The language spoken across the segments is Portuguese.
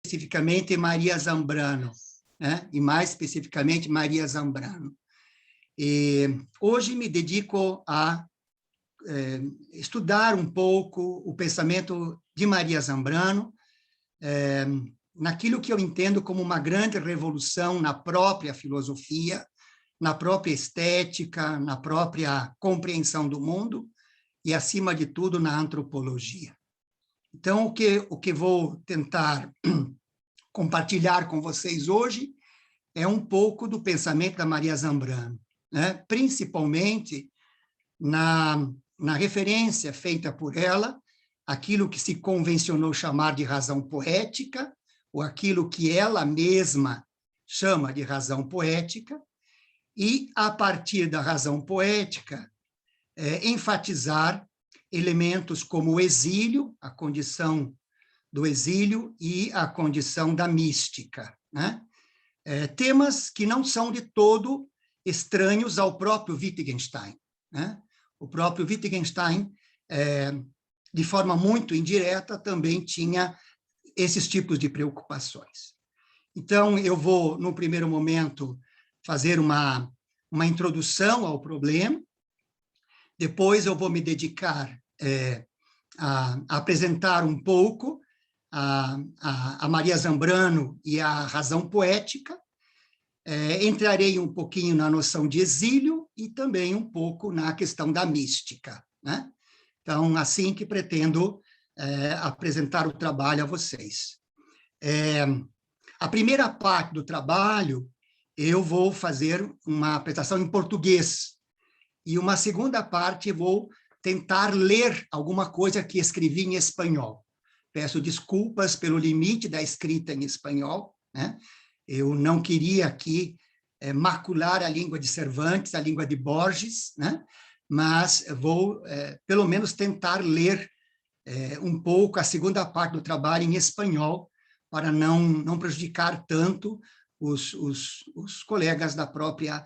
especificamente Maria Zambrano, né? E mais especificamente Maria Zambrano. E hoje me dedico a estudar um pouco o pensamento de Maria Zambrano, naquilo que eu entendo como uma grande revolução na própria filosofia, na própria estética, na própria compreensão do mundo e, acima de tudo, na antropologia. Então, o que vou tentar compartilhar com vocês hoje é um pouco do pensamento da Maria Zambrano, né? Principalmente na referência feita por ela, aquilo que se convencionou chamar de razão poética, ou aquilo que ela mesma chama de razão poética, e, a partir da razão poética, enfatizar elementos como o exílio, a condição do exílio e a condição da mística, né? Temas que não são de todo estranhos ao próprio Wittgenstein, né? O próprio Wittgenstein, de forma muito indireta, também tinha esses tipos de preocupações. Então, eu vou, no primeiro momento, fazer uma introdução ao problema, depois eu vou me dedicar a apresentar um pouco a Maria Zambrano e a razão poética, entrarei um pouquinho na noção de exílio e também um pouco na questão da mística, né? Então, assim que pretendo apresentar o trabalho a vocês. A primeira parte do trabalho, eu vou fazer uma apresentação em português, e uma segunda parte eu vou tentar ler alguma coisa que escrevi em espanhol. Peço desculpas pelo limite da escrita em espanhol, né? Eu não queria aqui macular a língua de Cervantes, a língua de Borges, né? Mas vou, pelo menos, tentar ler um pouco a segunda parte do trabalho em espanhol, para não prejudicar tanto os colegas da própria,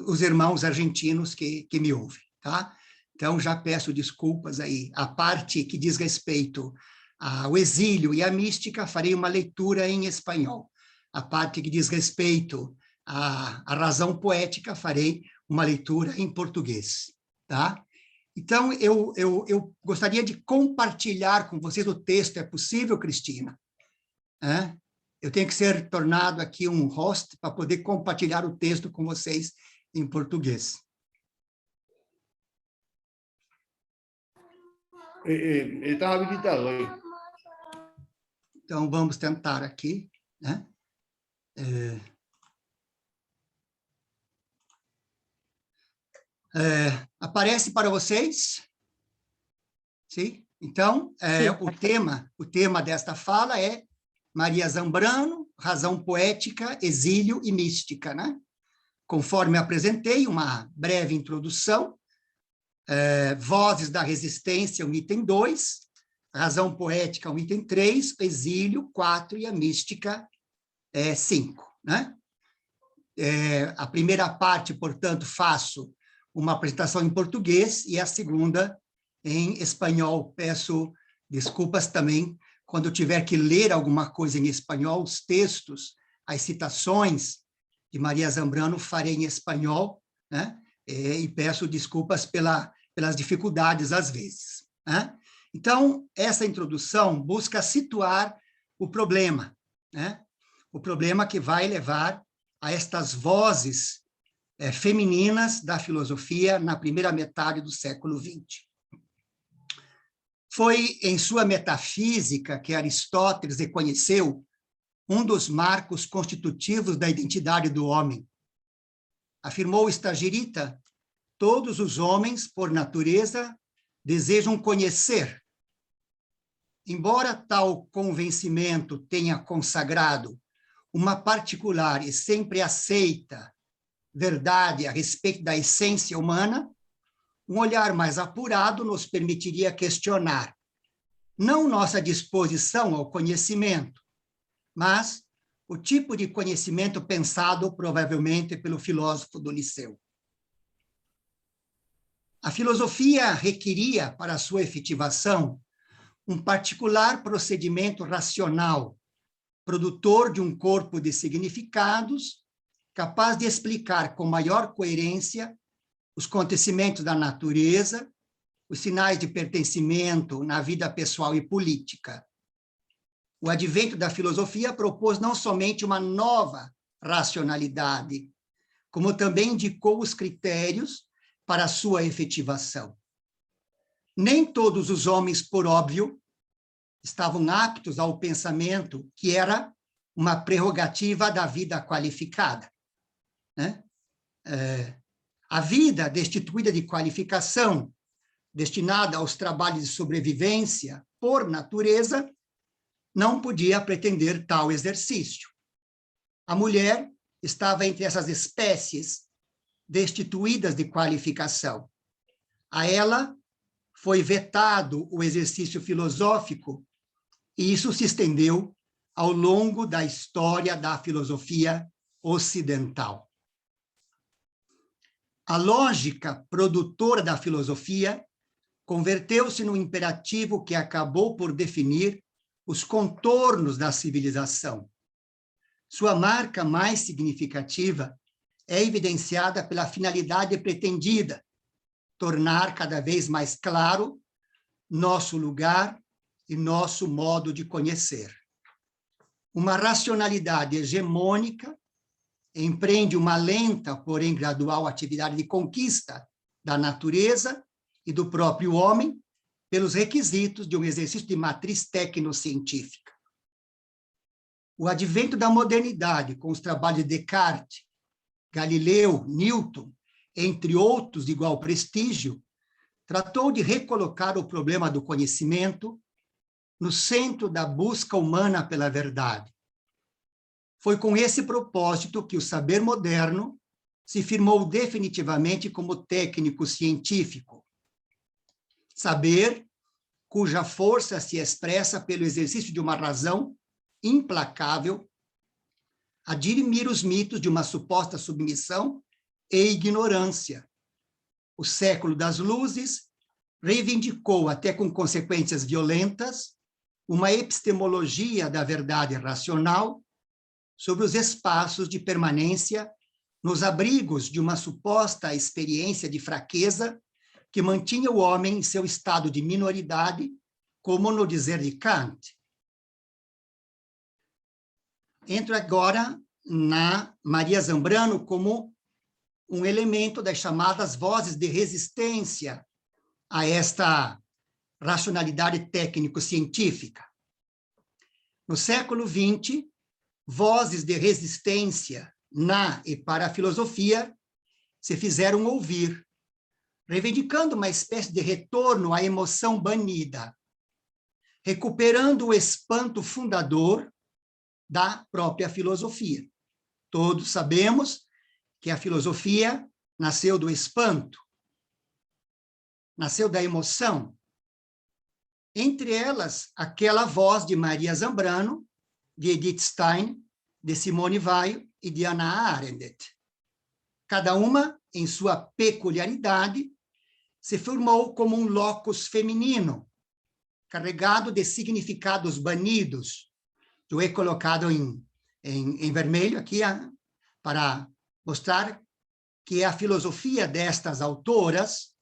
os irmãos argentinos que me ouvem, tá? Então, já peço desculpas aí. A parte que diz respeito ao exílio e à mística, farei uma leitura em espanhol. A parte que diz respeito à razão poética, farei uma leitura em português, tá? Então, eu gostaria de compartilhar com vocês o texto. É possível, Cristina? Eu tenho que ser tornado aqui um host para poder compartilhar o texto com vocês em português. Está habilitado aí. Então, vamos tentar aqui, né? Aparece para vocês? Sim? Então, o tema desta fala é Maria Zambrano, razão poética, exílio e mística, né? Conforme apresentei, uma breve introdução, Vozes da Resistência, o item 2, razão poética, o item 3, exílio, 4, e a mística, 5, né? A primeira parte, portanto, faço uma apresentação em português e a segunda em espanhol. Peço desculpas também quando eu tiver que ler alguma coisa em espanhol, os textos, as citações de Maria Zambrano, farei em espanhol, né? E peço desculpas pelas dificuldades às vezes, né? Então, essa introdução busca situar o problema, né? O problema que vai levar a estas vozes femininas da filosofia na primeira metade do século XX. Foi em sua metafísica que Aristóteles reconheceu um dos marcos constitutivos da identidade do homem. Afirmou o Stagirita: todos os homens, por natureza, desejam conhecer. Embora tal convencimento tenha consagrado uma particular e sempre aceita verdade a respeito da essência humana, um olhar mais apurado nos permitiria questionar não nossa disposição ao conhecimento, mas o tipo de conhecimento pensado provavelmente pelo filósofo do Liceu. A filosofia requeria, para sua efetivação, um particular procedimento racional, produtor de um corpo de significados, capaz de explicar com maior coerência os acontecimentos da natureza, os sinais de pertencimento na vida pessoal e política. O advento da filosofia propôs não somente uma nova racionalidade, como também indicou os critérios para a sua efetivação. Nem todos os homens, por óbvio, estavam aptos ao pensamento que era uma prerrogativa da vida qualificada, né? A vida destituída de qualificação, destinada aos trabalhos de sobrevivência, por natureza, não podia pretender tal exercício. A mulher estava entre essas espécies destituídas de qualificação. A ela foi vetado o exercício filosófico, e isso se estendeu ao longo da história da filosofia ocidental. A lógica produtora da filosofia converteu-se no imperativo que acabou por definir os contornos da civilização. Sua marca mais significativa é evidenciada pela finalidade pretendida, tornar cada vez mais claro nosso lugar e nosso modo de conhecer. Uma racionalidade hegemônica empreende uma lenta, porém gradual atividade de conquista da natureza e do próprio homem pelos requisitos de um exercício de matriz tecnocientífica. O advento da modernidade, com os trabalhos de Descartes, Galileu, Newton, entre outros de igual prestígio, tratou de recolocar o problema do conhecimento no centro da busca humana pela verdade. Foi com esse propósito que o saber moderno se firmou definitivamente como técnico científico. Saber cuja força se expressa pelo exercício de uma razão implacável a dirimir os mitos de uma suposta submissão e ignorância. O século das luzes reivindicou, até com consequências violentas, uma epistemologia da verdade racional sobre os espaços de permanência nos abrigos de uma suposta experiência de fraqueza que mantinha o homem em seu estado de minoridade, como no dizer de Kant. Entro agora na Maria Zambrano como um elemento das chamadas vozes de resistência a esta racionalidade técnico-científica. No século XX, vozes de resistência na e para a filosofia se fizeram ouvir, reivindicando uma espécie de retorno à emoção banida, recuperando o espanto fundador da própria filosofia. Todos sabemos que a filosofia nasceu do espanto, nasceu da emoção. Entre elas, aquela voz de Maria Zambrano, de Edith Stein, de Simone Weil e de Hannah Arendt. Cada uma, em sua peculiaridade, se formou como um locus feminino, carregado de significados banidos. Eu he colocado em vermelho aqui para mostrar que a filosofia destas autoras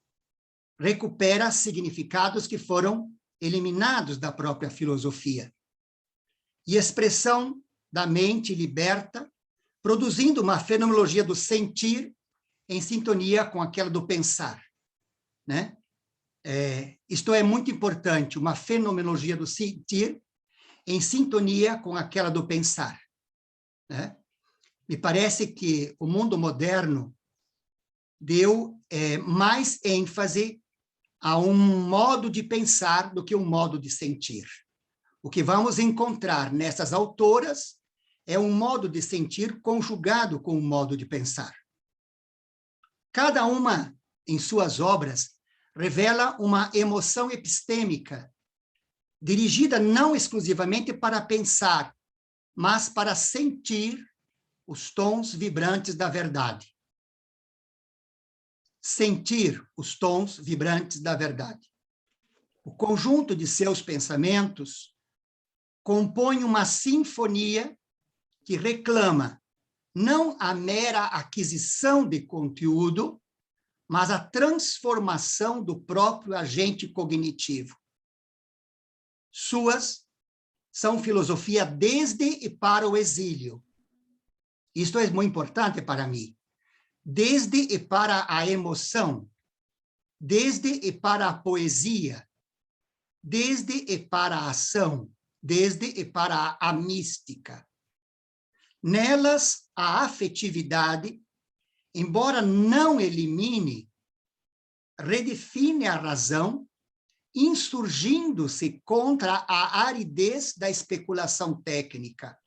recupera significados que foram eliminados da própria filosofia. E expressão da mente liberta, produzindo uma fenomenologia do sentir em sintonia com aquela do pensar, né? Isto é muito importante, uma fenomenologia do sentir em sintonia com aquela do pensar, né? Me parece que o mundo moderno deu mais ênfase a um modo de pensar do que um modo de sentir. O que vamos encontrar nessas autoras é um modo de sentir conjugado com um modo de pensar. Cada uma, em suas obras, revela uma emoção epistêmica, dirigida não exclusivamente para pensar, mas para sentir os tons vibrantes da verdade. Sentir os tons vibrantes da verdade. O conjunto de seus pensamentos compõem uma sinfonia que reclama não a mera aquisição de conteúdo, mas a transformação do próprio agente cognitivo. Suas são filosofia desde e para o exílio. Isto é muito importante para mim. Desde e para a emoção, desde e para a poesia, desde e para a ação, desde e para a mística. Nelas, a afetividade, embora não elimine, redefine a razão, insurgindo-se contra a aridez da especulação técnica.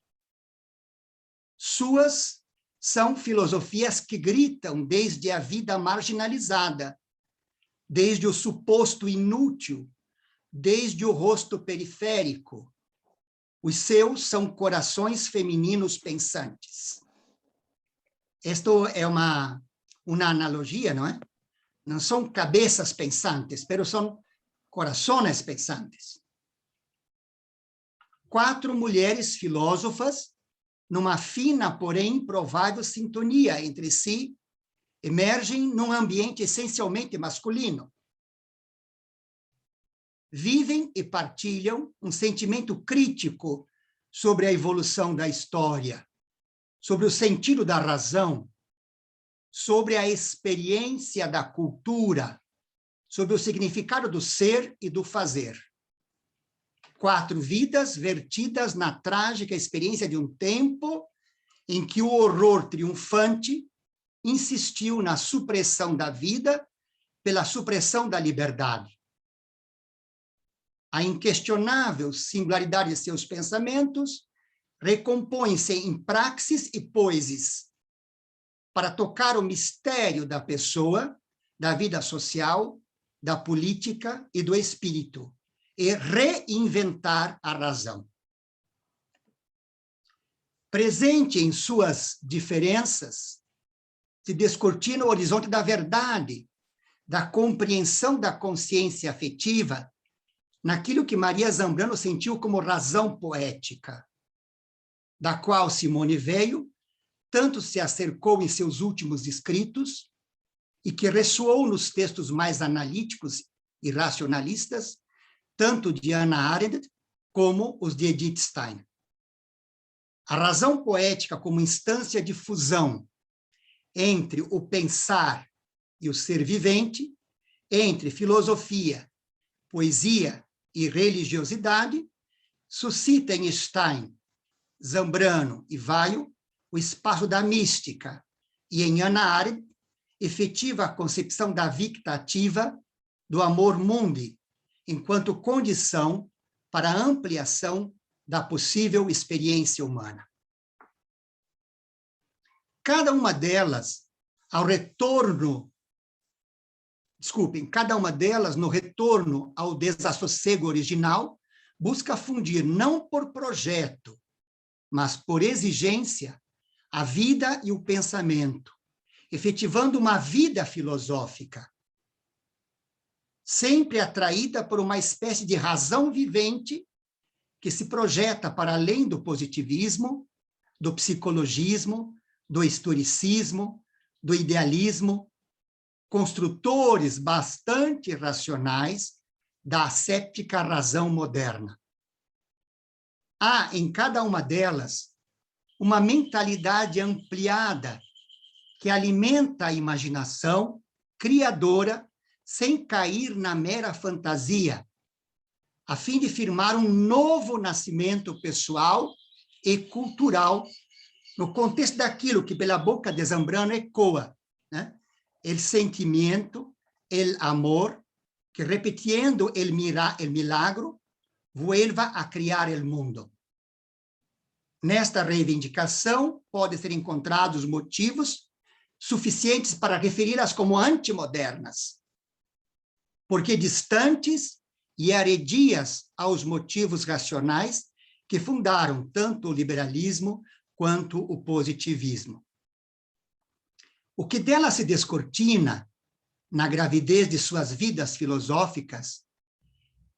Suas são filosofias que gritam desde a vida marginalizada, desde o suposto inútil, desde o rosto periférico. Os seus são corações femininos pensantes. Isto é uma analogia, não é? Não são cabeças pensantes, mas são corações pensantes. 4 mulheres filósofas, numa fina, porém improvável sintonia entre si, emergem num ambiente essencialmente masculino. Vivem e partilham um sentimento crítico sobre a evolução da história, sobre o sentido da razão, sobre a experiência da cultura, sobre o significado do ser e do fazer. 4 vidas vertidas na trágica experiência de um tempo em que o horror triunfante insistiu na supressão da vida pela supressão da liberdade. A inquestionável singularidade de seus pensamentos recompõe-se em praxis e poesis para tocar o mistério da pessoa, da vida social, da política e do espírito, e reinventar a razão. Presente em suas diferenças, se descortina o horizonte da verdade, da compreensão da consciência afetiva, naquilo que Maria Zambrano sentiu como razão poética, da qual Simone Weil tanto se acercou em seus últimos escritos e que ressoou nos textos mais analíticos e racionalistas, tanto de Hannah Arendt como os de Edith Stein. A razão poética como instância de fusão entre o pensar e o ser vivente, entre filosofia, poesia e religiosidade, suscita em Stein, Zambrano e Weil o espaço da mística e em Hannah Arendt efetiva concepção da victa ativa do amor mundi, enquanto condição para a ampliação da possível experiência humana. Cada uma delas, cada uma delas, no retorno ao desassossego original, busca fundir, não por projeto, mas por exigência, a vida e o pensamento, efetivando uma vida filosófica, sempre atraída por uma espécie de razão vivente que se projeta para além do positivismo, do psicologismo, do historicismo, do idealismo, construtores bastante racionais da asséptica razão moderna. Há em cada uma delas uma mentalidade ampliada que alimenta a imaginação criadora sem cair na mera fantasia, a fim de firmar um novo nascimento pessoal e cultural no contexto daquilo que pela boca de Zambrano ecoa, né? El sentimento, el amor, que repetindo el milagro, vuelva a criar el mundo. Nesta reivindicação, podem ser encontrados motivos suficientes para referi-las como antimodernas, porque distantes e arredias aos motivos racionais que fundaram tanto o liberalismo quanto o positivismo. O que dela se descortina, na gravidez de suas vidas filosóficas,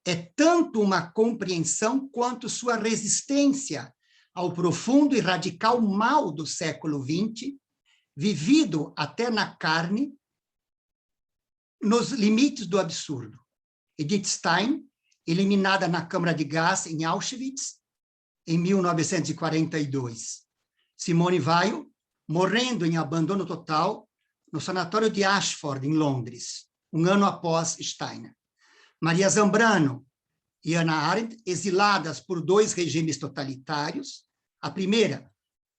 é tanto uma compreensão quanto sua resistência ao profundo e radical mal do século XX, vivido até na carne, nos limites do absurdo. Edith Stein, eliminada na câmara de gás em Auschwitz, em 1942. Simone Weil, morrendo em abandono total no sanatório de Ashford, em Londres, um ano após Steiner. Maria Zambrano e Hannah Arendt, exiladas por 2 regimes totalitários, a primeira,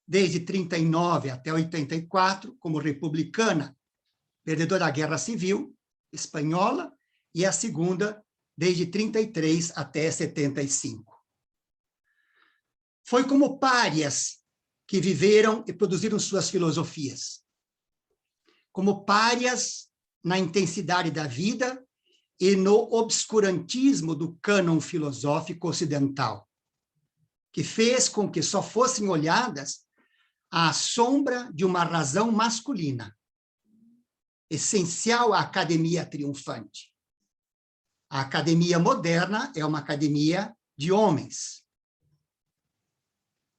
desde 39 até 84, como republicana, perdedora da Guerra Civil Espanhola, e a segunda, desde 33 até 75. Foi como párias que viveram e produziram suas filosofias. Como párias na intensidade da vida e no obscurantismo do cânon filosófico ocidental, que fez com que só fossem olhadas à sombra de uma razão masculina, essencial à academia triunfante. A academia moderna é uma academia de homens.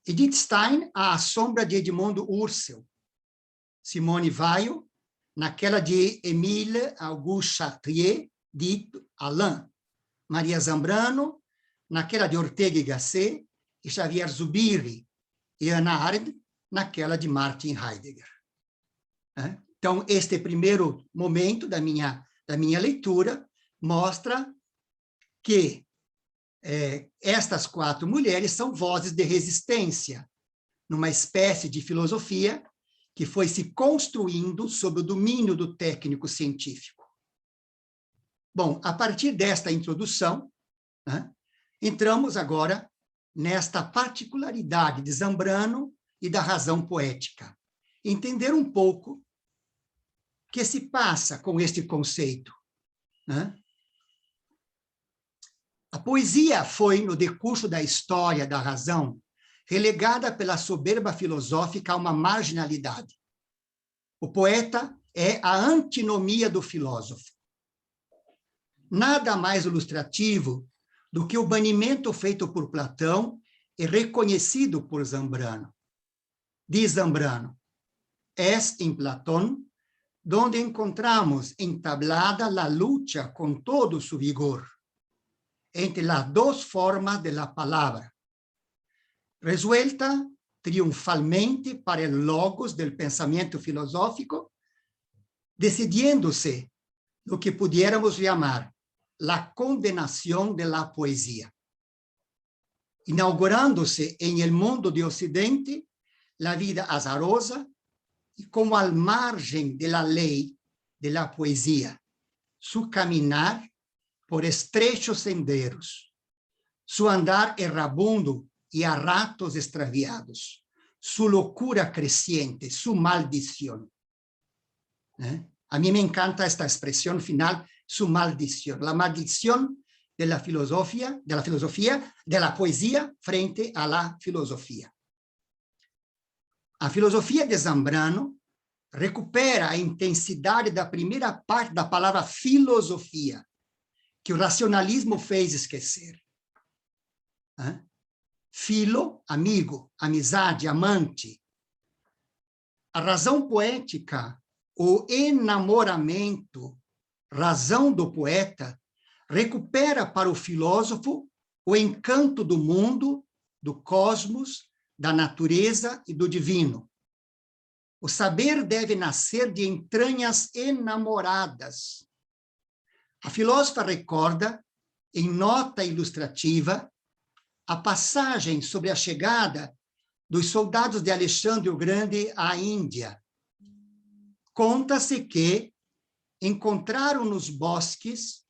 Edith Stein, à sombra de Edmundo Husserl. Simone Weil, naquela de Émile Auguste Chartier, dito Alain. Maria Zambrano, naquela de Ortega y Gasset e Xavier Zubiri. E Hannah Arendt, naquela de Martin Heidegger. Então, este primeiro momento da minha leitura mostra que estas 4 mulheres são vozes de resistência numa espécie de filosofia que foi se construindo sob o domínio do técnico científico. Bom, a partir desta introdução, entramos agora nesta particularidade de Zambrano e da razão poética. Entender um pouco o que se passa com este conceito. A poesia foi, no decurso da história da razão, relegada pela soberba filosófica a uma marginalidade. O poeta é a antinomia do filósofo. Nada mais ilustrativo do que o banimento feito por Platão e reconhecido por Zambrano. Diz Zambrano: es em Platón donde encontramos entablada la lucha con todo su vigor entre las 2 formas de la palabra, resuelta triunfalmente para el logos del pensamiento filosófico, decidiéndose lo que pudiéramos llamar la condenación de la poesía, inaugurándose en el mundo de Occidente la vida azarosa y como al margen de la ley de la poesía, su caminar por estrechos senderos, su andar errabundo y a ratos extraviados, su locura creciente, su maldición. A mí me encanta esta expresión final, su maldición, la maldición de la filosofía, de la poesía frente a la filosofía. A filosofia de Zambrano recupera a intensidade da primeira parte da palavra filosofia, que o racionalismo fez esquecer. Filo, amigo, amizade, amante. A razão poética, o enamoramento, razão do poeta, recupera para o filósofo o encanto do mundo, do cosmos, da natureza e do divino. O saber deve nascer de entranhas enamoradas. A filósofa recorda, em nota ilustrativa, a passagem sobre a chegada dos soldados de Alexandre o Grande à Índia. Conta-se que encontraram nos bosques,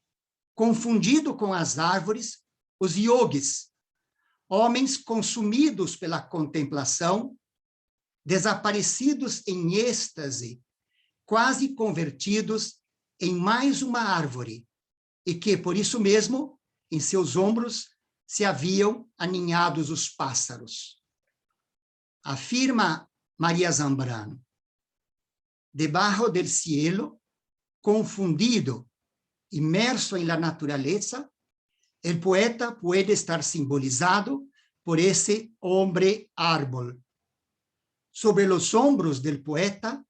confundido com as árvores, os yogis, homens consumidos pela contemplação, desaparecidos em êxtase, quase convertidos em mais uma árvore, e que, por isso mesmo, em seus ombros se haviam aninhados os pássaros. Afirma Maria Zambrano: debajo del cielo, confundido, inmerso en la naturaleza, o poeta pode estar simbolizado por esse homem árbol. Sobre os ombros do poeta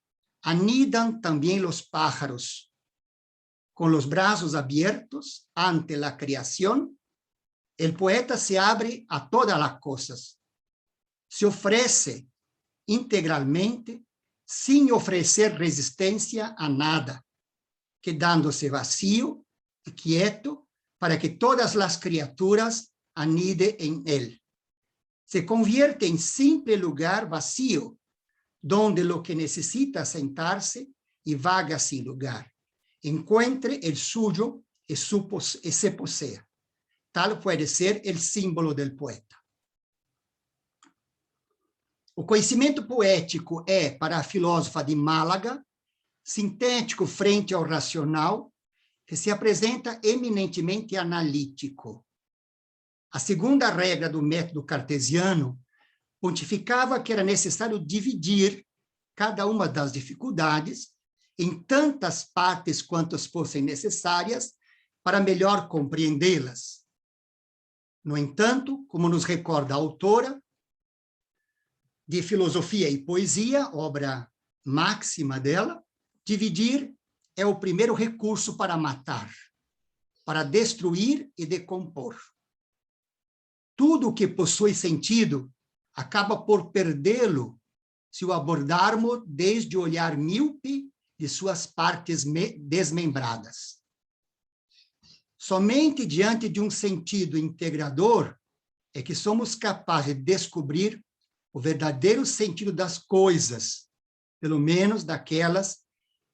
anidan também os pájaros. Com os braços abertos ante a criação, o poeta se abre a todas as coisas. Se oferece integralmente, sem oferecer resistência a nada, quedando-se vazio e quieto para que todas as criaturas anidem em ele. Se convierte em simple lugar vazio, donde lo que necessita sentar-se e vaga sem lugar. Encontre el suyo e se posea. Tal pode ser o símbolo do poeta. O conhecimento poético é, para a filósofa de Málaga, sintético frente ao racional, que se apresenta eminentemente analítico. A segunda regra do método cartesiano pontificava que era necessário dividir cada uma das dificuldades em tantas partes quantas fossem necessárias para melhor compreendê-las. No entanto, como nos recorda a autora, de Filosofia e Poesia, obra máxima dela, dividir é o primeiro recurso para matar, para destruir e decompor. Tudo que possui sentido acaba por perdê-lo se o abordarmos desde o olhar míope de suas partes desmembradas. Somente diante de um sentido integrador é que somos capazes de descobrir o verdadeiro sentido das coisas, pelo menos daquelas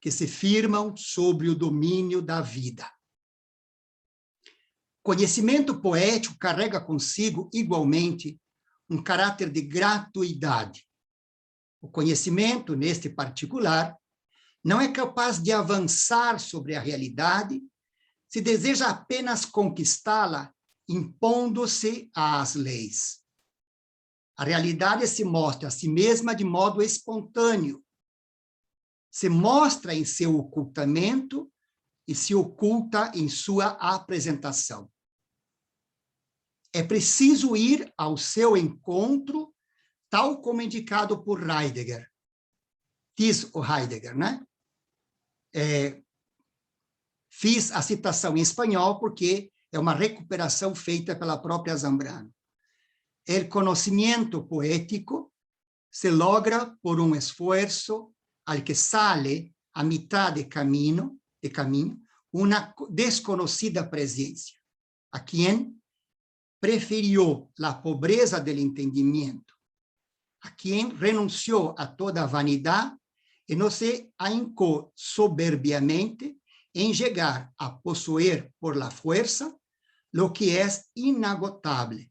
que se firmam sobre o domínio da vida. Conhecimento poético carrega consigo, igualmente, um caráter de gratuidade. O conhecimento, neste particular, não é capaz de avançar sobre a realidade se deseja apenas conquistá-la impondo-se às leis. A realidade se mostra a si mesma de modo espontâneo, se mostra em seu ocultamento e se oculta em sua apresentação. É preciso ir ao seu encontro, tal como indicado por Heidegger. Diz o Heidegger, né? Fiz a citação em espanhol porque é uma recuperação feita pela própria Zambrano. O conhecimento poético se logra por um esforço al que sale a mitad de camino uma desconhecida presença, a quem preferiu a pobreza do entendimento, a quem renunciou a toda vanidade e não se ahincou soberbiamente em chegar a possuir por la fuerza lo que é inagotável.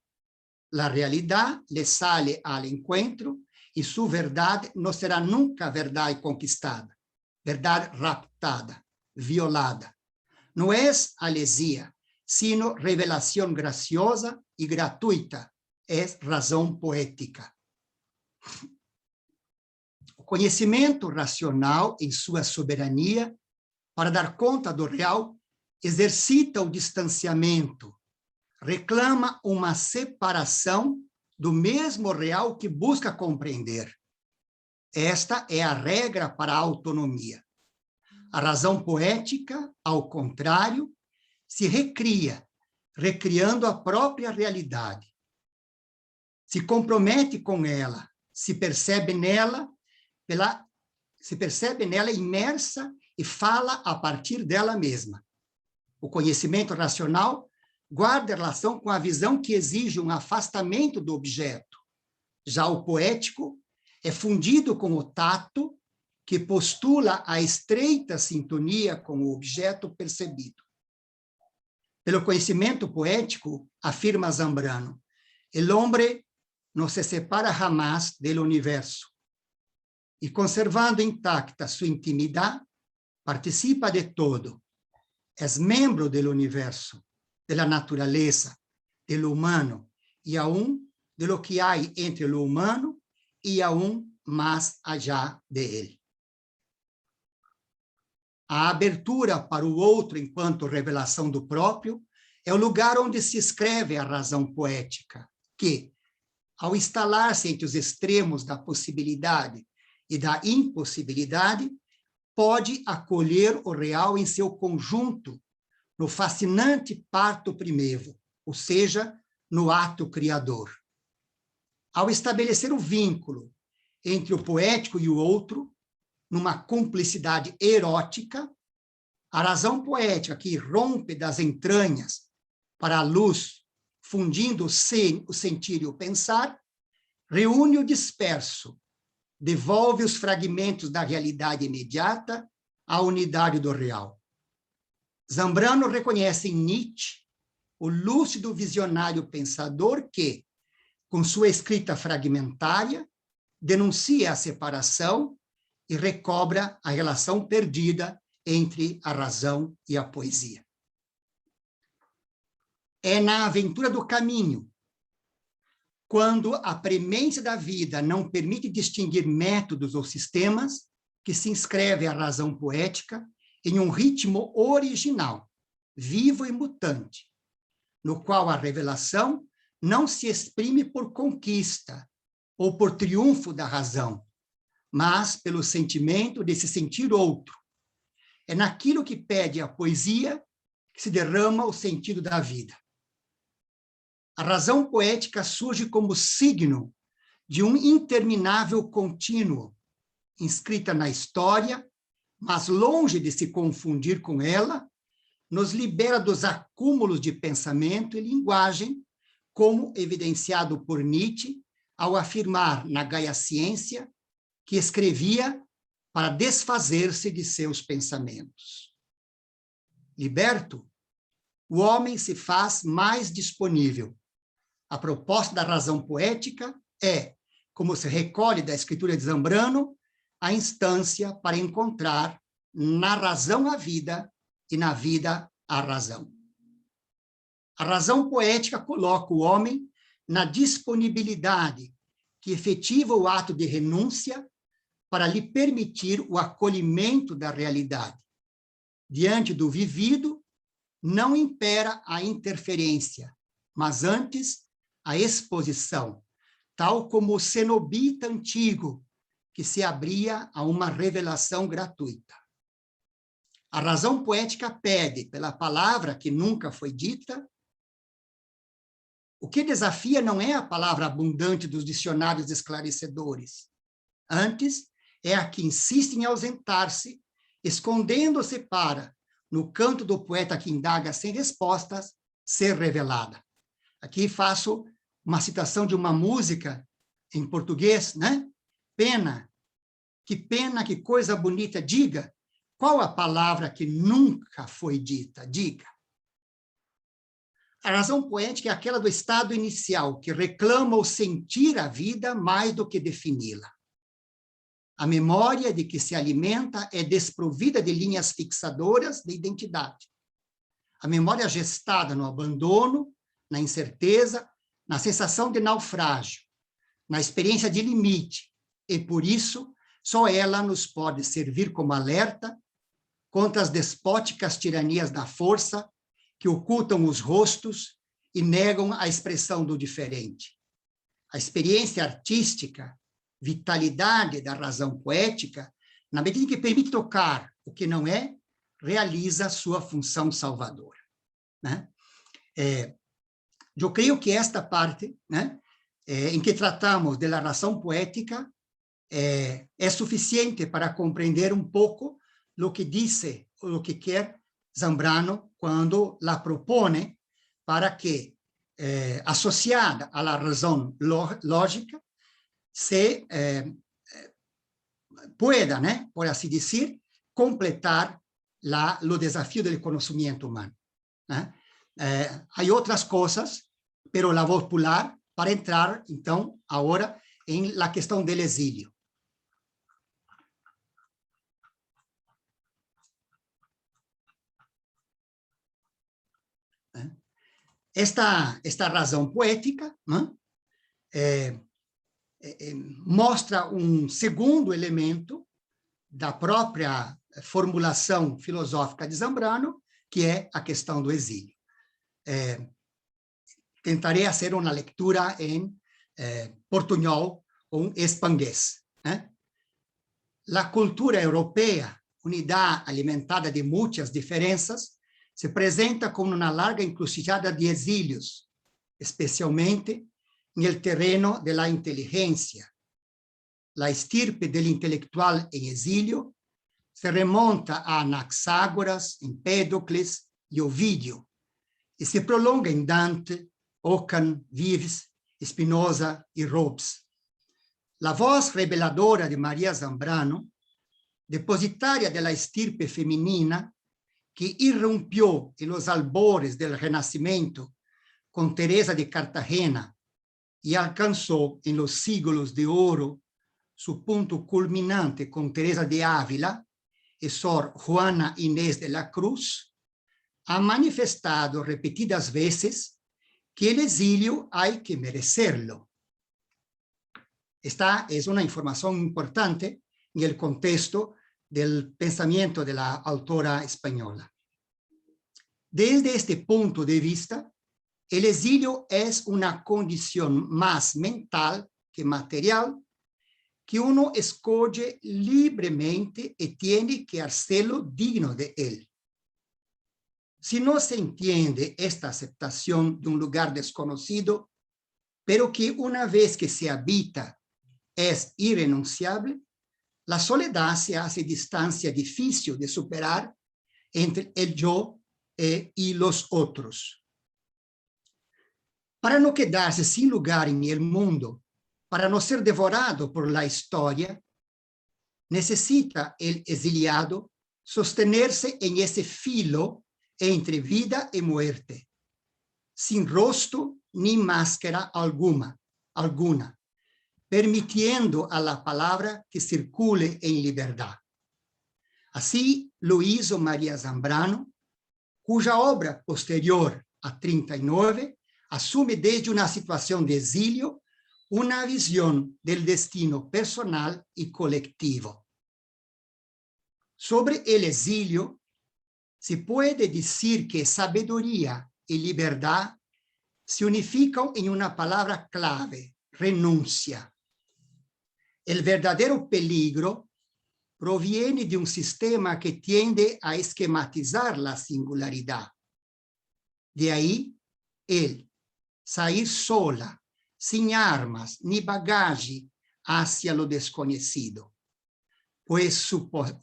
La realidad le sale al encuentro y su verdad no será nunca verdad conquistada, verdad raptada, violada. No es alesia, sino revelación graciosa y gratuita, es razón poética. O conhecimento racional, em sua soberania, para dar conta do real, exercita o distanciamento, reclama uma separação do mesmo real que busca compreender. Esta é a regra para a autonomia. A razão poética, ao contrário, se recria, recriando a própria realidade. Se compromete com ela, se percebe nela imersa e fala a partir dela mesma. O conhecimento racional guarda relação com a visão que exige um afastamento do objeto. Já o poético é fundido com o tato, que postula a estreita sintonia com o objeto percebido. Pelo conhecimento poético, afirma Zambrano, el hombre no se separa jamás del universo e, conservando intacta sua intimidade, participa de todo, es membro del universo, de la naturaleza, de lo humano, y aún de lo que hay entre lo humano y aún más allá de él. A abertura para o outro enquanto revelação do próprio é o lugar onde se escreve a razão poética, que, ao instalar-se entre os extremos da possibilidade e da impossibilidade, pode acolher o real em seu conjunto, no fascinante parto primevo, ou seja, no ato criador. Ao estabelecer o vínculo entre o poético e o outro, numa cumplicidade erótica, a razão poética que rompe das entranhas para a luz, fundindo o sentir e o pensar, reúne o disperso, devolve os fragmentos da realidade imediata à unidade do real. Zambrano reconhece em Nietzsche o lúcido visionário pensador que, com sua escrita fragmentária, denuncia a separação e recobra a relação perdida entre a razão e a poesia. É na aventura do caminho, quando a premência da vida não permite distinguir métodos ou sistemas, que se inscreve a razão poética em um ritmo original, vivo e mutante, no qual a revelação não se exprime por conquista ou por triunfo da razão, mas pelo sentimento de se sentir outro. É naquilo que pede a poesia que se derrama o sentido da vida. A razão poética surge como signo de um interminável contínuo, inscrita na história, mas longe de se confundir com ela, nos libera dos acúmulos de pensamento e linguagem, como evidenciado por Nietzsche, ao afirmar na Gaia Ciência que escrevia para desfazer-se de seus pensamentos. Liberto, o homem se faz mais disponível. A proposta da razão poética é, como se recolhe da escritura de Zambrano, a instância para encontrar na razão a vida e na vida a razão. A razão poética coloca o homem na disponibilidade que efetiva o ato de renúncia para lhe permitir o acolhimento da realidade. Diante do vivido, não impera a interferência, mas antes a exposição, tal como o cenobita antigo, que se abria a uma revelação gratuita. A razão poética pede, pela palavra que nunca foi dita, o que desafia não é a palavra abundante dos dicionários esclarecedores. Antes, é a que insiste em ausentar-se, escondendo-se para, no canto do poeta que indaga sem respostas, ser revelada. Aqui faço uma citação de uma música em português, né? Pena, que coisa bonita, diga, qual a palavra que nunca foi dita? Diga. A razão poética é aquela do estado inicial, que reclama o sentir a vida mais do que defini-la. A memória de que se alimenta é desprovida de linhas fixadoras de identidade. A memória gestada no abandono, na incerteza, na sensação de naufrágio, na experiência de limite, e por isso só ela nos pode servir como alerta contra as despóticas tiranias da força que ocultam os rostos e negam a expressão do diferente. A experiência artística, vitalidade da razão poética, na medida que permite tocar o que não é, realiza sua função salvadora. Né? Eu creio que esta parte, né, em que tratamos da razão poética, é suficiente para compreender um pouco o que disse, o que quer Zambrano quando la propone para que, associada à razão lógica, se pueda, né, por assim dizer, completar o desafio do conhecimento humano. Né? Há outras coisas, pero la vou pular para entrar, então, agora em la questão del exílio. Esta razão poética, né, mostra um segundo elemento da própria formulação filosófica de Zambrano, que é a questão do exílio. tentaré hacer una lectura en portuñol o en español. La cultura europea, unidad alimentada de muchas diferencias, se presenta como una larga encrucijada de exilios, especialmente en el terreno de la inteligencia. La estirpe del intelectual en exilio se remonta a Anaxágoras, Empédocles y Ovidio, y se prolonga en Dante, Ockham, Vives, Spinoza y Hobbes. La voz reveladora de María Zambrano, depositaria de la estirpe femenina, que irrumpió en los albores del Renacimiento con Teresa de Cartagena y alcanzó en los siglos de oro su punto culminante con Teresa de Ávila y Sor Juana Inés de la Cruz, ha manifestado repetidas veces que el exilio hay que merecerlo. Esta es una información importante en el contexto del pensamiento de la autora española. Desde este punto de vista, el exilio es una condición más mental que material que uno escoge libremente y tiene que hacerlo digno de él. Si no se entiende esta aceptación de un lugar desconocido, pero que una vez que se habita es irrenunciable, la soledad se hace distancia difícil de superar entre el yo y los otros. Para no quedarse sin lugar en el mundo, para no ser devorado por la historia, necesita el exiliado sostenerse en ese filo entre vida y muerte, sin rostro ni máscara alguna, permitiendo a la palabra que circule en libertad. Así lo hizo María Zambrano, cuya obra posterior a 39 asume desde una situación de exilio una visión del destino personal y colectivo. Sobre el exilio, se puede decir que sabiduría y libertad se unifican en una palabra clave: renuncia. El verdadero peligro proviene de un sistema que tiende a esquematizar la singularidad. De ahí el salir sola, sin armas ni bagaje hacia lo desconocido, pues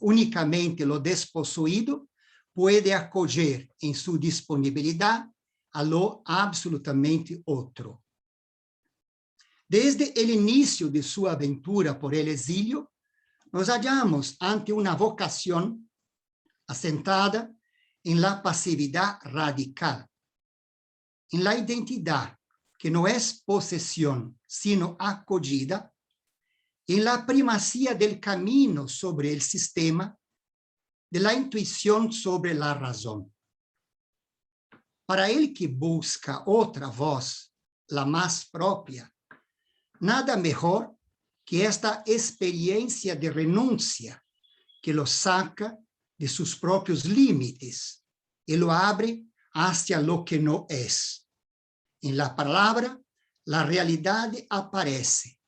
únicamente lo desposeído puede acoger en su disponibilidad a lo absolutamente otro. Desde el inicio de su aventura por el exilio, nos hallamos ante una vocación asentada en la pasividad radical, en la identidad que no es posesión, sino acogida, en la primacía del camino sobre el sistema, de la intuición sobre la razón. Para el que busca otra voz, la más propia, nada mejor que esta experiencia de renuncia que lo saca de sus propios límites y lo abre hacia lo que no es. En la palabra, la realidad aparece.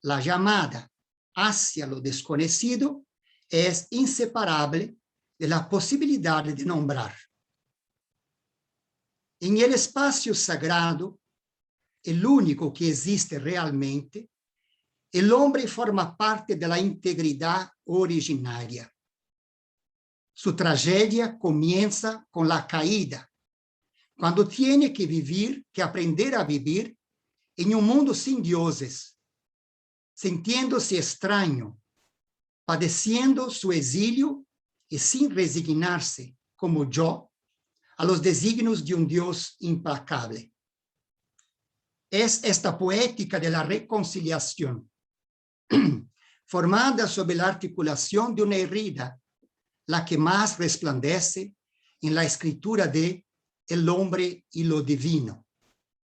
La llamada hacia lo desconocido es inseparable de la posibilidad de nombrar. En el espacio sagrado, el único que existe realmente, el hombre forma parte de la integridad originaria. Su tragedia comienza con la caída, cuando tiene que aprender a vivir en un mundo sin dioses, sintiéndose extraño, padeciendo su exilio y sin resignarse, como yo, a los designios de un Dios implacable. Es esta poética de la reconciliación, formada sobre la articulación de una herida, la que más resplandece en la escritura de El hombre y lo divino,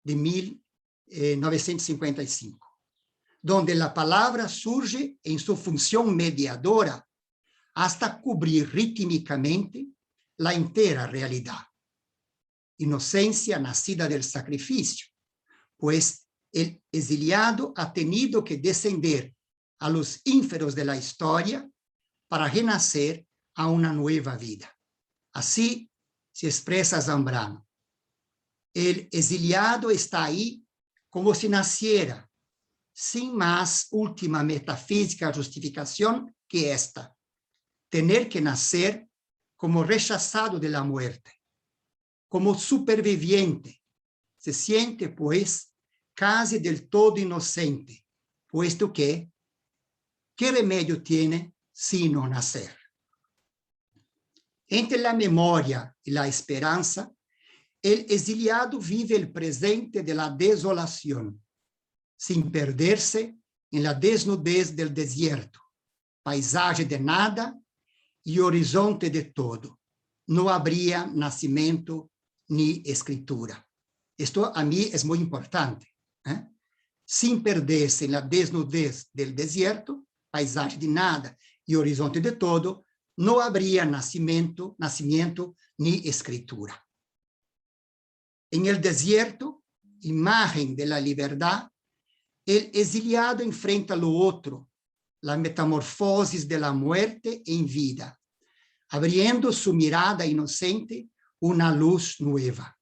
de 1955, donde la palabra surge en su función mediadora hasta cubrir rítmicamente la entera realidad. inocencia nacida del sacrificio, pues el exiliado ha tenido que descender a los ínferos de la historia para renacer a una nueva vida. Así se expresa Zambrano. El exiliado está ahí como si naciera, sin más última metafísica justificación que esta: tener que nacer como rechazado de la muerte, como superviviente. Se siente, pues, casi del todo inocente, puesto que, ¿qué remedio tiene sino nacer? Entre la memoria y la esperanza, el exiliado vive el presente de la desolación, sin perderse en la desnudez del desierto, paisaje de nada y horizonte de todo. No habría nacimiento ni escritura. Esto a mí es muy importante. Sin perderse en la desnudez del desierto, paisaje de nada y horizonte de todo, no habría nacimiento ni escritura. En el desierto, imagen de la libertad, el exiliado enfrenta lo otro, la metamorfosis de la muerte en vida, abriendo su mirada inocente una luz nueva.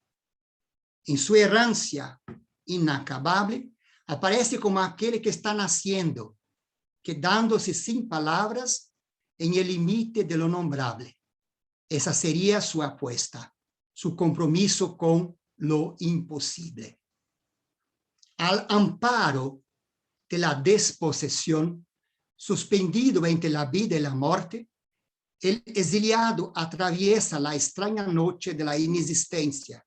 En su errancia inacabable, aparece como aquel que está naciendo, quedándose sin palabras en el límite de lo nombrable. Esa sería su apuesta, su compromiso con lo imposible. Al amparo de la desposesión, suspendido entre la vida y la muerte, el exiliado atraviesa la extraña noche de la inexistencia,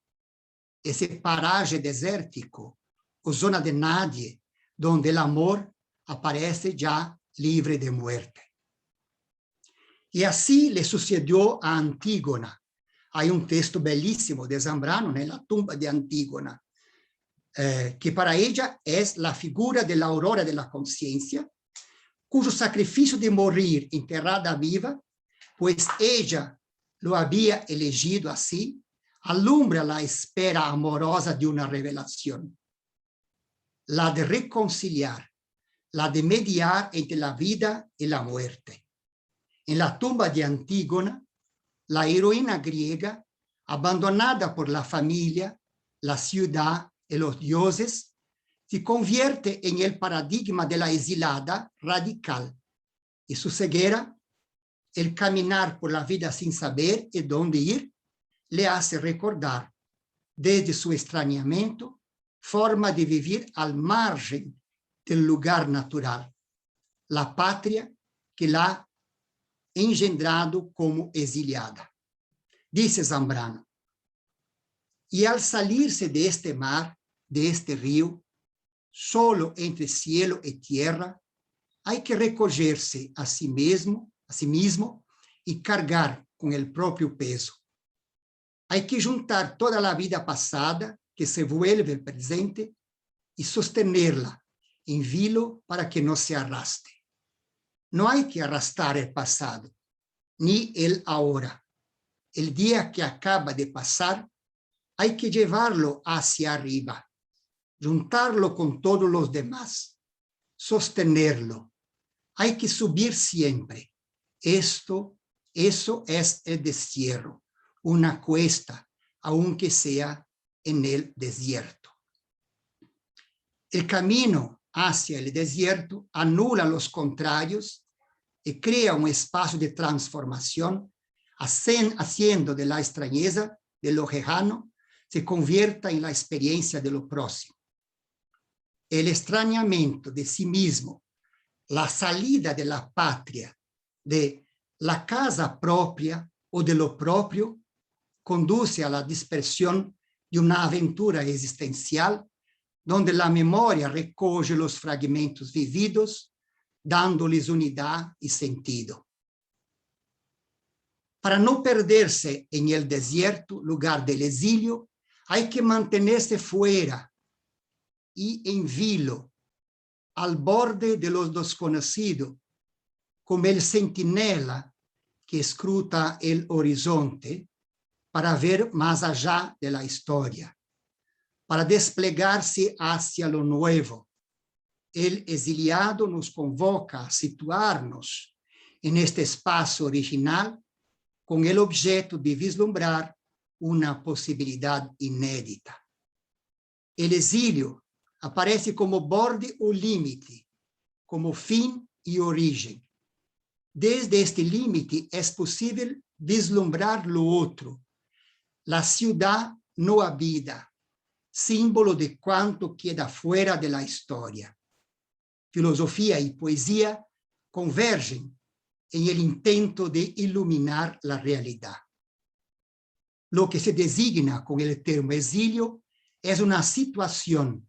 ese paraje desértico o zona de nadie, donde el amor aparece ya libre de muerte. Y así le sucedió a Antígona. Hay un texto bellísimo de Zambrano, en la tumba de Antígona, que para ella es la figura de la aurora de la conciencia, cuyo sacrificio de morir enterrada viva, pues ella lo había elegido así, alumbra la espera amorosa de una revelación, la de reconciliar, la de mediar entre la vida y la muerte. En la tumba de Antígona, la heroína griega, abandonada por la familia, la ciudad y los dioses, se convierte en el paradigma de la exilada radical, y su ceguera, el caminar por la vida sin saber y dónde ir, le hace recordar, desde su extrañamiento, forma de vivir al margen del lugar natural, la patria que la ha engendrado como exiliada. Dice Zambrano, y al salirse de este mar, de este río, solo entre cielo y tierra, hay que recogerse a sí mismo y cargar con el propio peso. Hay que juntar toda la vida pasada que se vuelve presente y sostenerla en vilo para que no se arrastre. No hay que arrastrar el pasado, ni el ahora. El día que acaba de pasar, hay que llevarlo hacia arriba, juntarlo con todos los demás, sostenerlo. Hay que subir siempre. Eso es el destierro, una cuesta, aunque sea en el desierto. El camino hacia el desierto anula los contrarios y crea un espacio de transformación, haciendo de la extrañeza de lo lejano se convierta en la experiencia de lo próximo. El extrañamiento de sí mismo, la salida de la patria, de la casa propia o de lo propio, conduce a la dispersión de una aventura existencial donde la memoria recoge los fragmentos vividos, dándoles unidad y sentido. Para no perderse en el desierto, lugar del exilio, hay que mantenerse fuera y en vilo, al borde de lo desconocido, como el centinela que escruta el horizonte, para ver más allá de la historia, para desplegar-se hacia lo nuevo. El exiliado nos convoca a situar-nos en este espaço original com o objeto de vislumbrar uma possibilidade inédita. O exílio aparece como borde ou limite, como fim e origem. Desde este límite é possível vislumbrar lo outro, la ciudad no habida, símbolo de quanto queda fuera de la historia. Filosofia e poesia convergem em el intento de iluminar la realidad. Lo que se designa con el termo exilio es una situación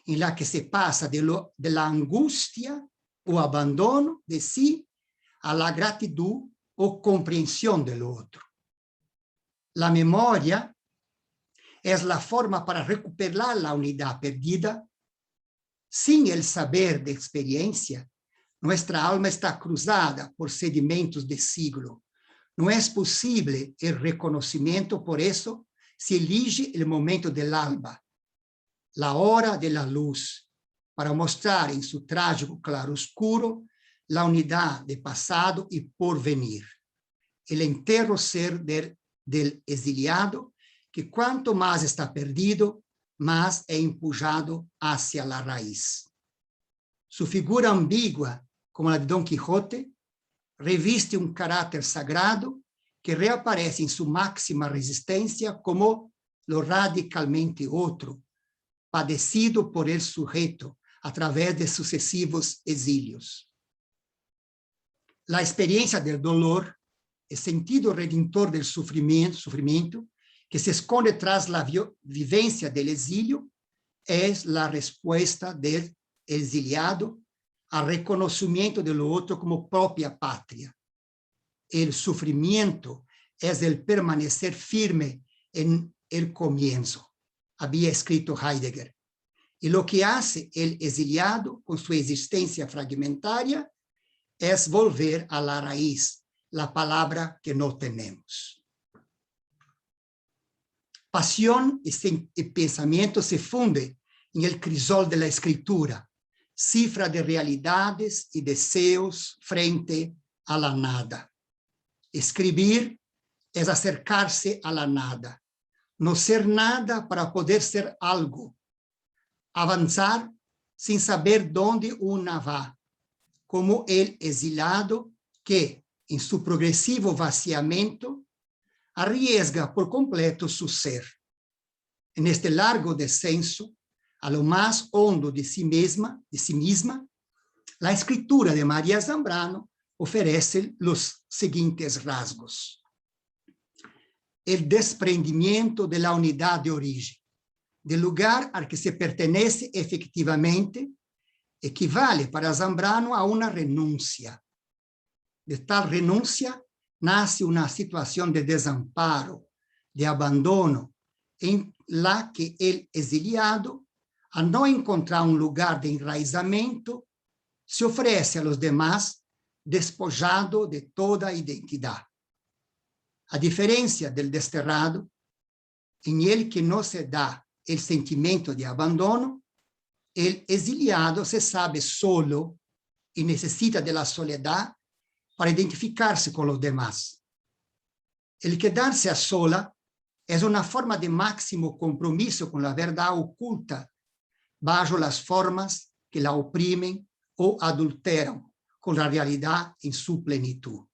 en la que se pasa de la angustia o abandono de sí a la gratitud o comprensión del otro. La memoria es la forma para recuperar la unidad perdida. Sin el saber de experiencia, nuestra alma está cruzada por sedimentos de siglo. No es posible el reconocimiento, por eso se elige el momento del alba, la hora de la luz, para mostrar en su trágico claroscuro la unidad de pasado y porvenir. El entero ser del exiliado, que cuanto más está perdido, más es empujado hacia la raíz. Su figura ambigua, como la de Don Quijote, reviste un carácter sagrado que reaparece en su máxima resistencia como lo radicalmente otro, padecido por el sujeto a través de sucesivos exilios. La experiencia del dolor, el sentido redentor del sufrimiento que se esconde tras la vivencia del exilio, es la respuesta del exiliado al reconocimiento de lo otro como propia patria. El sufrimiento es el permanecer firme en el comienzo, había escrito Heidegger. Y lo que hace el exiliado con su existencia fragmentaria es volver a la raíz, la palabra que no tenemos. Pasión y pensamiento se funden en el crisol de la escritura, cifra de realidades y deseos frente a la nada. Escribir es acercarse a la nada, no ser nada para poder ser algo, avanzar sin saber dónde una va, como el exilado que, en su progresivo vaciamiento, arriesga por completo su ser. En este largo descenso, a lo más hondo de sí misma, la escritura de María Zambrano ofrece los siguientes rasgos. El desprendimiento de la unidad de origen, del lugar al que se pertenece efectivamente, equivale para Zambrano a una renuncia. De tal renuncia nace una situación de desamparo, de abandono, en la que el exiliado, al no encontrar un lugar de enraizamiento, se ofrece a los demás despojado de toda identidad. A diferencia del desterrado, en el que no se da el sentimiento de abandono, el exiliado se sabe solo y necesita de la soledad para identificarse con los demás. El quedarse a sola es una forma de máximo compromiso con la verdad oculta bajo las formas que la oprimen o adulteran con la realidad en su plenitud.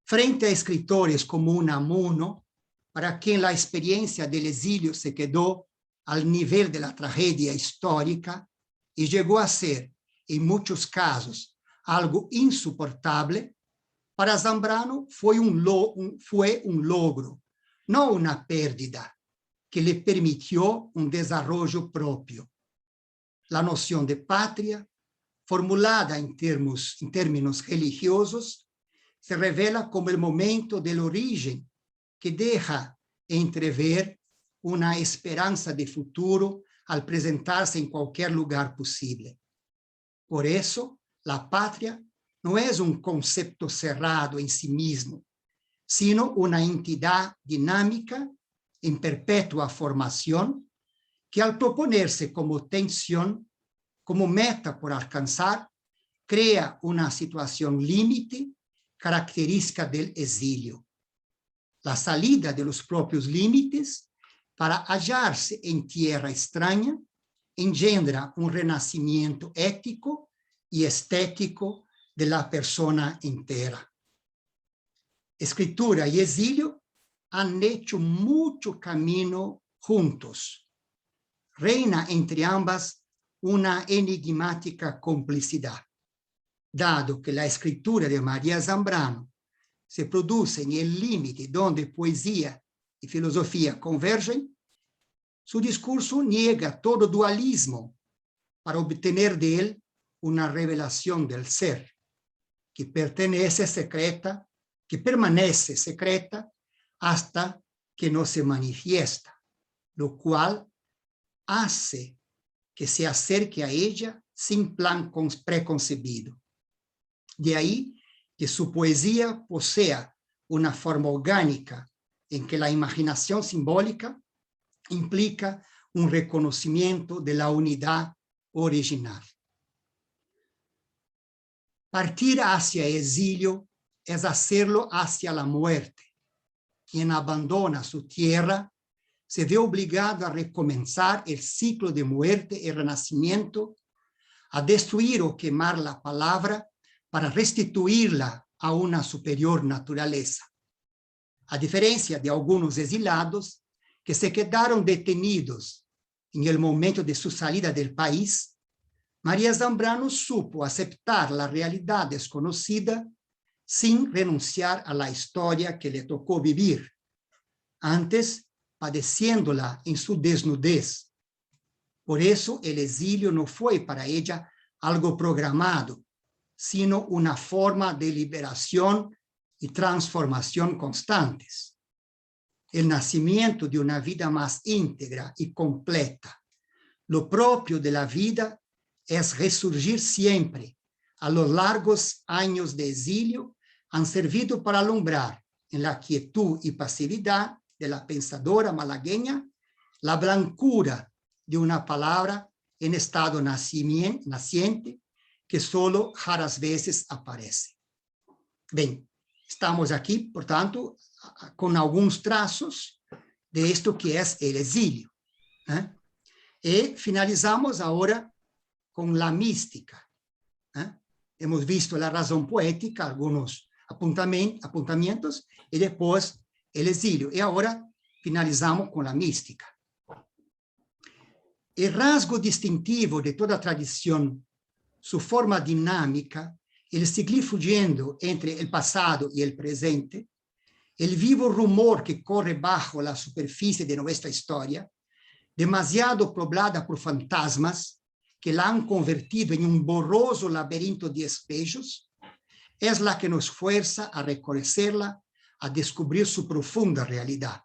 Frente a escritores como Unamuno, para quien la experiencia del exilio se quedó al nivel de la tragedia histórica y llegó a ser, en muchos casos, algo insoportable, para Zambrano fue un logro, no una pérdida, que le permitió un desarrollo propio. La noción de patria, formulada en términos religiosos, se revela como el momento del origen que deja entrever una esperanza de futuro al presentarse en cualquier lugar posible. Por eso, la patria no es un concepto cerrado en sí mismo, sino una entidad dinámica en perpetua formación que al proponerse como tensión, como meta por alcanzar, crea una situación límite característica del exilio. La salida de los propios límites para hallarse en tierra extraña engendra un renacimiento ético y estético de la persona entera. Escritura y exilio han hecho mucho camino juntos. Reina entre ambas una enigmática complicidad, dado que la escritura de María Zambrano se produce en el límite donde poesía y filosofía convergen, su discurso niega todo dualismo para obtener de él una revelación del ser, que permanece secreta hasta que no se manifiesta, lo cual hace que se acerque a ella sin plan preconcebido. De ahí que su poesía posea una forma orgánica en que la imaginación simbólica implica un reconocimiento de la unidad original. Partir hacia el exilio es hacerlo hacia la muerte. Quien abandona su tierra se ve obligado a recomenzar el ciclo de muerte y renacimiento, a destruir o quemar la palabra para restituirla a una superior naturaleza. A diferencia de algunos exilados que se quedaron detenidos en el momento de su salida del país, María Zambrano supo aceptar la realidad desconocida sin renunciar a la historia que le tocó vivir, antes padeciéndola en su desnudez. Por eso el exilio no fue para ella algo programado, sino una forma de liberación y transformación constantes. El nacimiento de una vida más íntegra y completa. Lo propio de la vida es resurgir siempre. A los largos años de exilio han servido para alumbrar en la quietud y pasividad de la pensadora malagueña la blancura de una palabra en estado naciente que solo raras veces aparece. Bien, estamos aquí, por tanto, con algunos trazos de esto que es el exilio. Y finalizamos ahora con la mística. Hemos visto la razón poética, algunos apuntamientos, y después el exilio. Y ahora finalizamos con la mística. El rasgo distintivo de toda tradición, su forma dinámica, el seguir fluyendo entre el pasado y el presente, el vivo rumor que corre bajo la superficie de nuestra historia, demasiado poblada por fantasmas que la han convertido en un borroso laberinto de espejos, es la que nos fuerza a reconocerla, a descubrir su profunda realidad.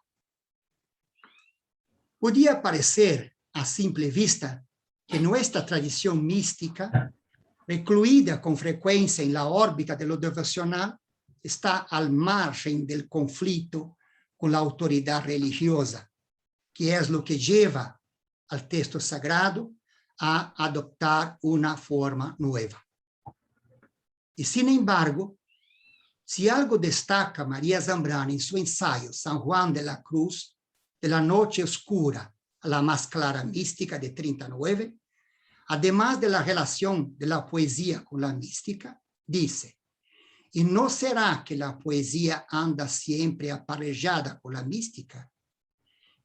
Podía parecer a simple vista que nuestra tradición mística, recluida con frecuencia en la órbita de lo devocional, está al margen del conflicto con la autoridad religiosa, que es lo que lleva al texto sagrado a adoptar una forma nueva. Y sin embargo, si algo destaca María Zambrano en su ensayo San Juan de la Cruz, de la noche oscura a la más clara mística de 39, además de la relación de la poesía con la mística, dice: ¿y no será que la poesía anda siempre aparejada con la mística?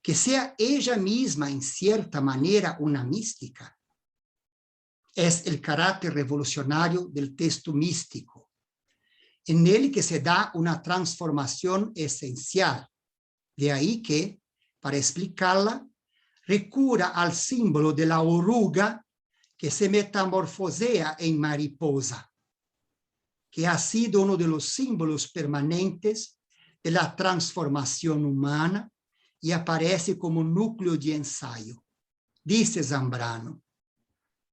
Que sea ella misma en cierta manera una mística. Es el carácter revolucionario del texto místico, en él que se da una transformación esencial. De ahí que, para explicarla, recurra al símbolo de la oruga que se metamorfosea en mariposa, que ha sido uno de los símbolos permanentes de la transformación humana y aparece como núcleo de ensayo. Dice Zambrano: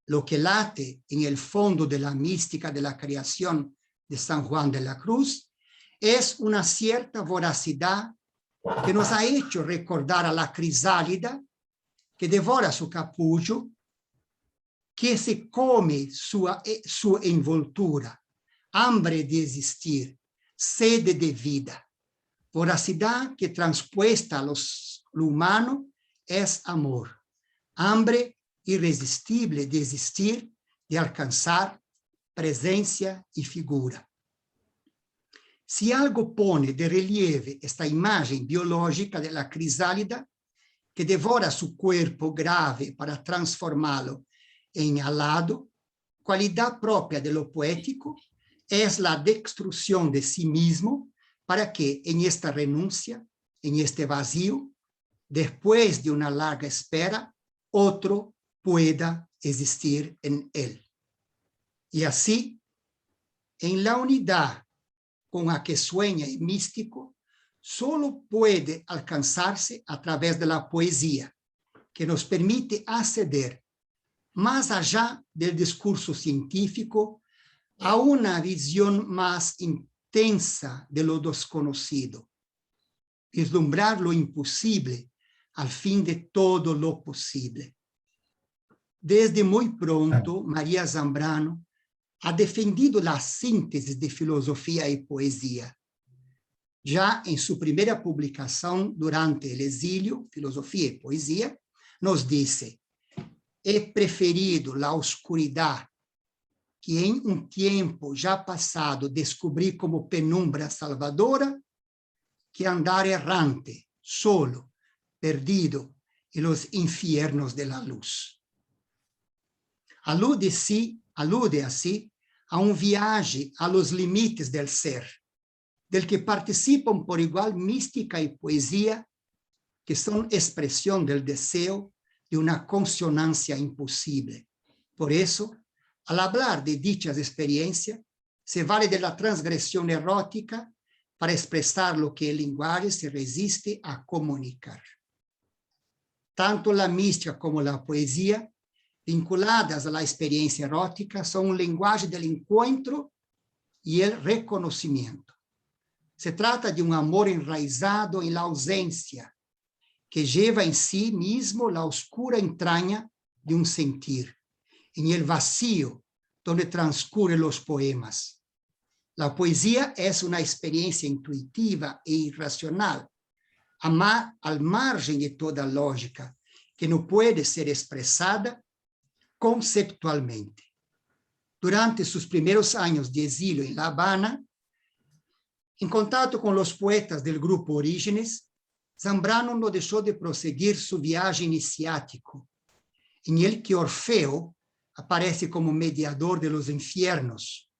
lo que late en el fondo de la mística de la creación de San Juan de la Cruz es una cierta voracidad que nos ha hecho recordar a la crisálida que devora su capullo, que se come su envoltura, hambre de existir, sede de vida. Voracidad que transpuesta a lo humano es amor, hambre irresistible de existir, de alcanzar presencia y figura. Si algo pone de relieve esta imagen biológica de la crisálida, que devora su cuerpo grave para transformarlo en alado, cualidad propia de lo poético, es la destrucción de sí mismo para que en esta renuncia, en este vacío, después de una larga espera, otro pueda existir en él. Y así, en la unidad con la que sueña el místico, solo puede alcanzarse a través de la poesía, que nos permite acceder más allá del discurso científico a una visión más intensa de lo desconocido, vislumbrar lo imposible al fin de todo lo posible. Desde muy pronto, María Zambrano ha defendido la síntesis de filosofía y poesía. Ya en su primera publicación durante el exilio, Filosofía y Poesía, nos dice: he preferido la oscuridad que en un tiempo ya pasado descubrí como penumbra salvadora, que andar errante, solo, perdido en los infiernos de la luz. Alude así a un viaje a los límites del ser, del que participan por igual mística y poesía, que son expresión del deseo de una consonancia imposible. Por eso, al hablar de dichas experiencias, se vale de la transgresión erótica para expresar lo que el lenguaje se resiste a comunicar. Tanto la mística como la poesía, vinculadas a la experiencia erótica, son un lenguaje del encuentro y el reconocimiento. Se trata de un amor enraizado en la ausencia, que lleva en sí mismo la oscura entraña de un sentir, en el vacío donde transcurren los poemas. La poesía es una experiencia intuitiva e irracional, al margen de toda lógica, que no puede ser expresada conceptualmente. Durante sus primeros años de exilio en La Habana, en contacto con los poetas del grupo Orígenes, Zambrano no dejó de proseguir su viaje iniciático, en el que Orfeo aparece como mediador de los infiernos,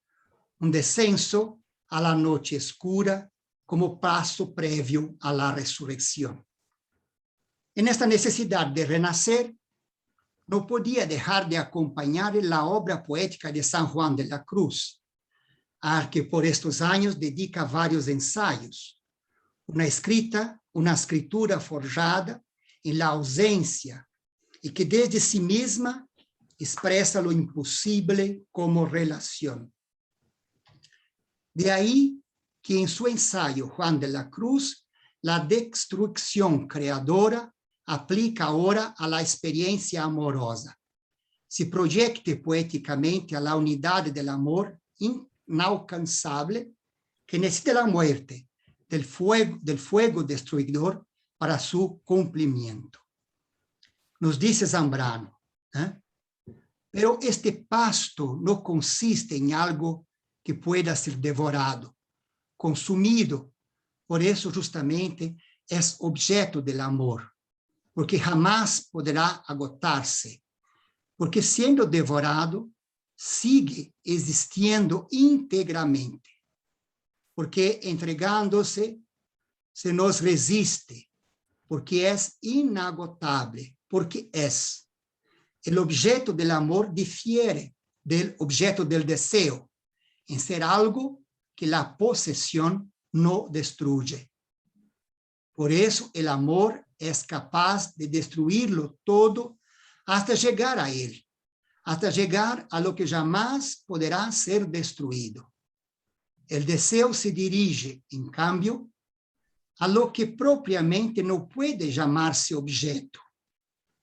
un descenso a la noche oscura como paso previo a la resurrección. En esta necesidad de renacer, no podía dejar de acompañar la obra poética de San Juan de la Cruz, al que por estos años dedica varios ensayos, una escritura forjada en la ausencia y que desde sí misma expresa lo imposible como relación. De ahí que en su ensayo Juan de la Cruz, la destrucción creadora aplica ahora a la experiencia amorosa. Se proyecte poéticamente a la unidad del amor inalcanzable que necesita la muerte del fuego destruidor para su cumplimiento. Nos dice Zambrano, pero este pasto no consiste en algo que pueda ser devorado, consumido, por eso justamente es objeto del amor, porque jamás podrá agotarse, porque siendo devorado, sigue existiendo íntegramente, porque entregándose se nos resiste, porque es inagotable, porque es. El objeto del amor difiere del objeto del deseo, en ser algo que la posesión no destruye. Por eso el amor es capaz de destruirlo todo hasta llegar a él, hasta llegar a lo que jamás podrá ser destruido. El deseo se dirige, en cambio, a lo que propiamente no puede llamarse objeto,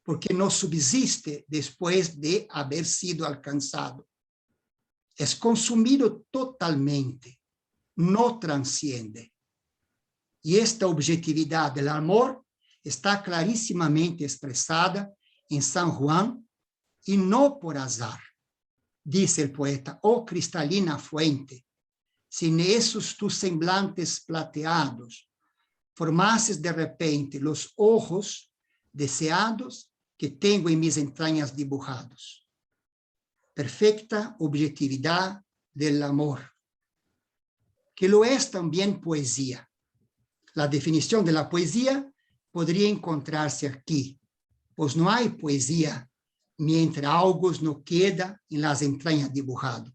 porque no subsiste después de haber sido alcanzado. Es consumido totalmente, no transciende. Y esta objetividad del amor está clarísimamente expresada en San Juan, y no por azar. Dice el poeta: oh cristalina fuente, sin esos tus semblantes plateados, formases de repente los ojos deseados que tengo en mis entrañas dibujados. Perfecta objetividad del amor, que lo es también poesía. La definición de la poesía podría encontrarse aquí, pues no hay poesía mientras algo no queda en las entrañas dibujado.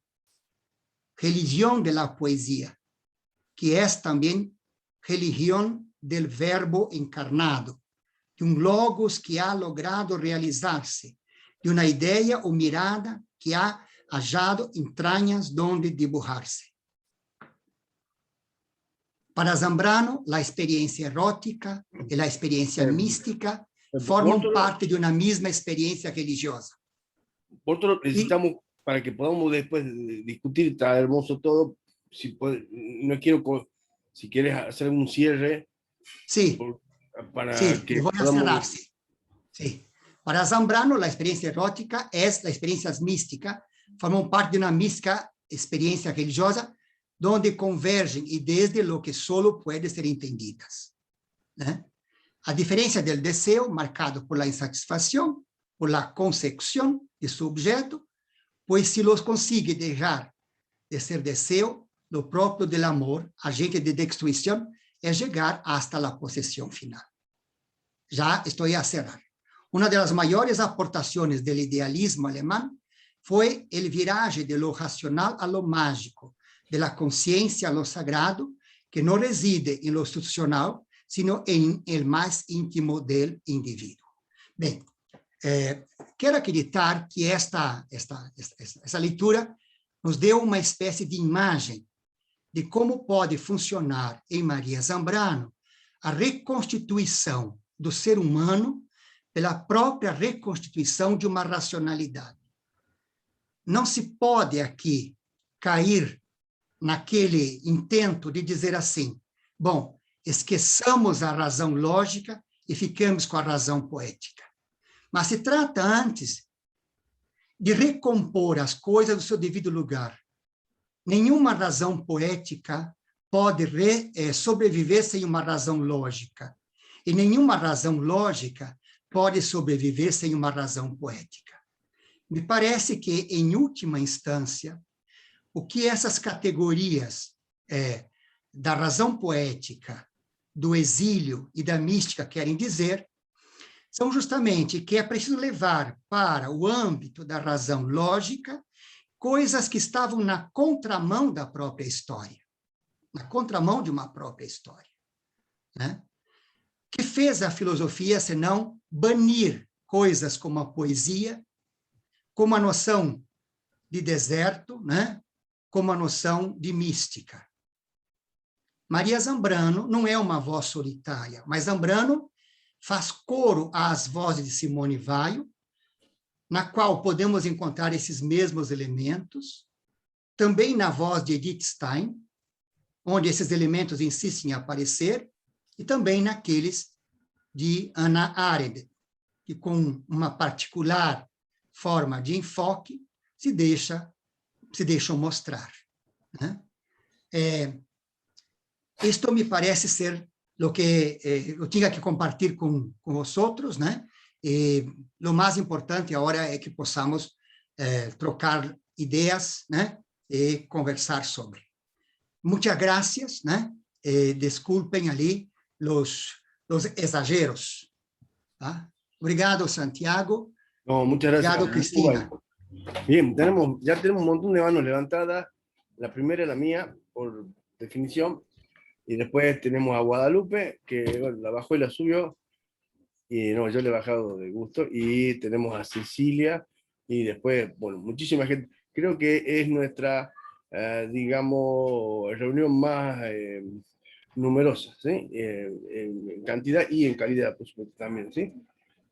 Religión de la poesía, que es también religión del verbo encarnado, de un logos que ha logrado realizarse, de una idea o mirada que ha hallado entrañas donde dibujarse. Para Zambrano, la experiencia erótica y la experiencia mística forman parte de una misma experiencia religiosa. Nosotros necesitamos, para que podamos después discutir, está hermoso todo, no quiero, si quieres hacer un cierre. Sí, para sí, que voy a cerrar, sí. Sí. Para Zambrano, la experiencia erótica es la experiencia mística, forman parte de una mística experiencia religiosa, donde convergen ideas de lo que solo puede ser entendidas. A diferencia del deseo, marcado por la insatisfacción, por la concepción de su objeto, pues si los consigue dejar de ser deseo, lo propio del amor, agente de destrucción, es llegar hasta la posesión final. Ya estoy a cerrar. Una de las mayores aportaciones del idealismo alemán fue el viraje de lo racional a lo mágico, de la conciencia a lo sagrado, que no reside en lo institucional, sino en el más íntimo del individuo. Bem, quero acreditar que essa leitura nos deu uma espécie de imagem de como pode funcionar em Maria Zambrano a reconstituição do ser humano pela própria reconstituição de uma racionalidade. Não se pode aqui cair naquele intento de dizer assim, bom, esqueçamos a razão lógica e ficamos com a razão poética. Mas se trata antes de recompor as coisas do seu devido lugar. Nenhuma razão poética pode sobreviver sem uma razão lógica. E nenhuma razão lógica pode sobreviver sem uma razão poética. Me parece que, em última instância, o que essas categorias da razão poética, do exílio e da mística querem dizer são justamente que é preciso levar para o âmbito da razão lógica coisas que estavam na contramão da própria história, na contramão de uma própria história. Né? Que fez a filosofia senão banir coisas como a poesia, como a noção de deserto, né? Como a noção de mística. Maria Zambrano não é uma voz solitária, mas Zambrano faz coro às vozes de Simone Weil, na qual podemos encontrar esses mesmos elementos, também na voz de Edith Stein, onde esses elementos insistem em aparecer, e também naqueles de Hannah Arendt, que com uma particular forma de enfoque se deixam mostrar. Né? Isto me parece ser o que eu tinha que compartilhar com vosotros, né? E o mais importante agora é que possamos trocar ideias, né? E conversar sobre. Muitas graças, né? Desculpem ali os exageros. ¿Ah? Obrigado, Santiago. No, muchas gracias. Obrigado, Cristina. Bien, ya tenemos un montón de manos levantadas. La primera es la mía, por definición. Y después tenemos a Guadalupe, que bueno, la bajó y la subió. Y no, yo le he bajado de gusto. Y tenemos a Cecilia. Y después, bueno, muchísima gente. Creo que es nuestra digamos, reunión más numerosa, ¿sí? En cantidad y en calidad, por supuesto, también, ¿sí?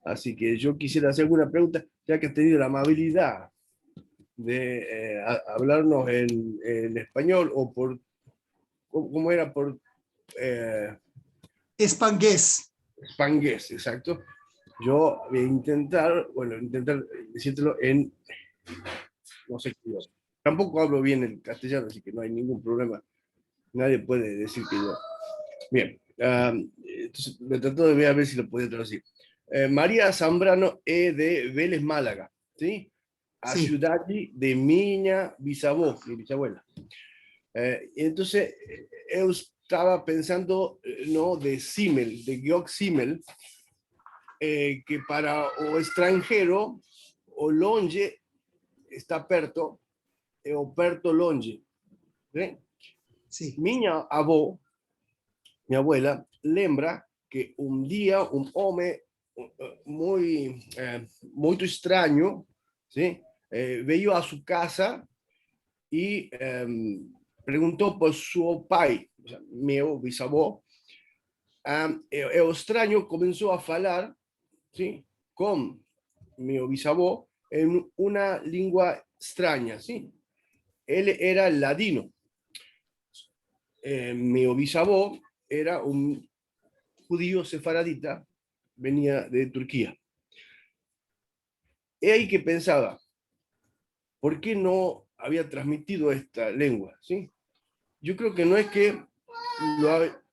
Así que yo quisiera hacer alguna pregunta, ya que has tenido la amabilidad de hablarnos en español o por, ¿cómo era? Por Espangués. spangués, exacto. Yo voy a intentar decírtelo en, no sé qué idioma. Tampoco hablo bien el castellano, así que no hay ningún problema. Nadie puede decir que yo. Bien, entonces me trató de ver a ver si lo podía traducir. María Zambrano de Vélez, Málaga, ¿sí? A Sí. ciudad de minha bisavó, mi bisabuela. Entonces, yo estaba pensando, no, de símil, de Georg Simmel, que para o extranjero, o longe está perto, o perto longe. ¿Sí? Sí. Minha avó, mi abuela, lembra que un día un hombre muy, muy extraño, ¿sí? Veio a su casa y preguntó por su pai, o sea, meu bisavó. El extraño comenzó a hablar, ¿sí? Con mi bisavó en una lengua extraña, ¿sí? Él era ladino. Mi bisavó era un judío sefaradita, venía de Turquía. Es ahí que pensaba, ¿por qué no había transmitido esta lengua? ¿Sí? Yo creo que no es que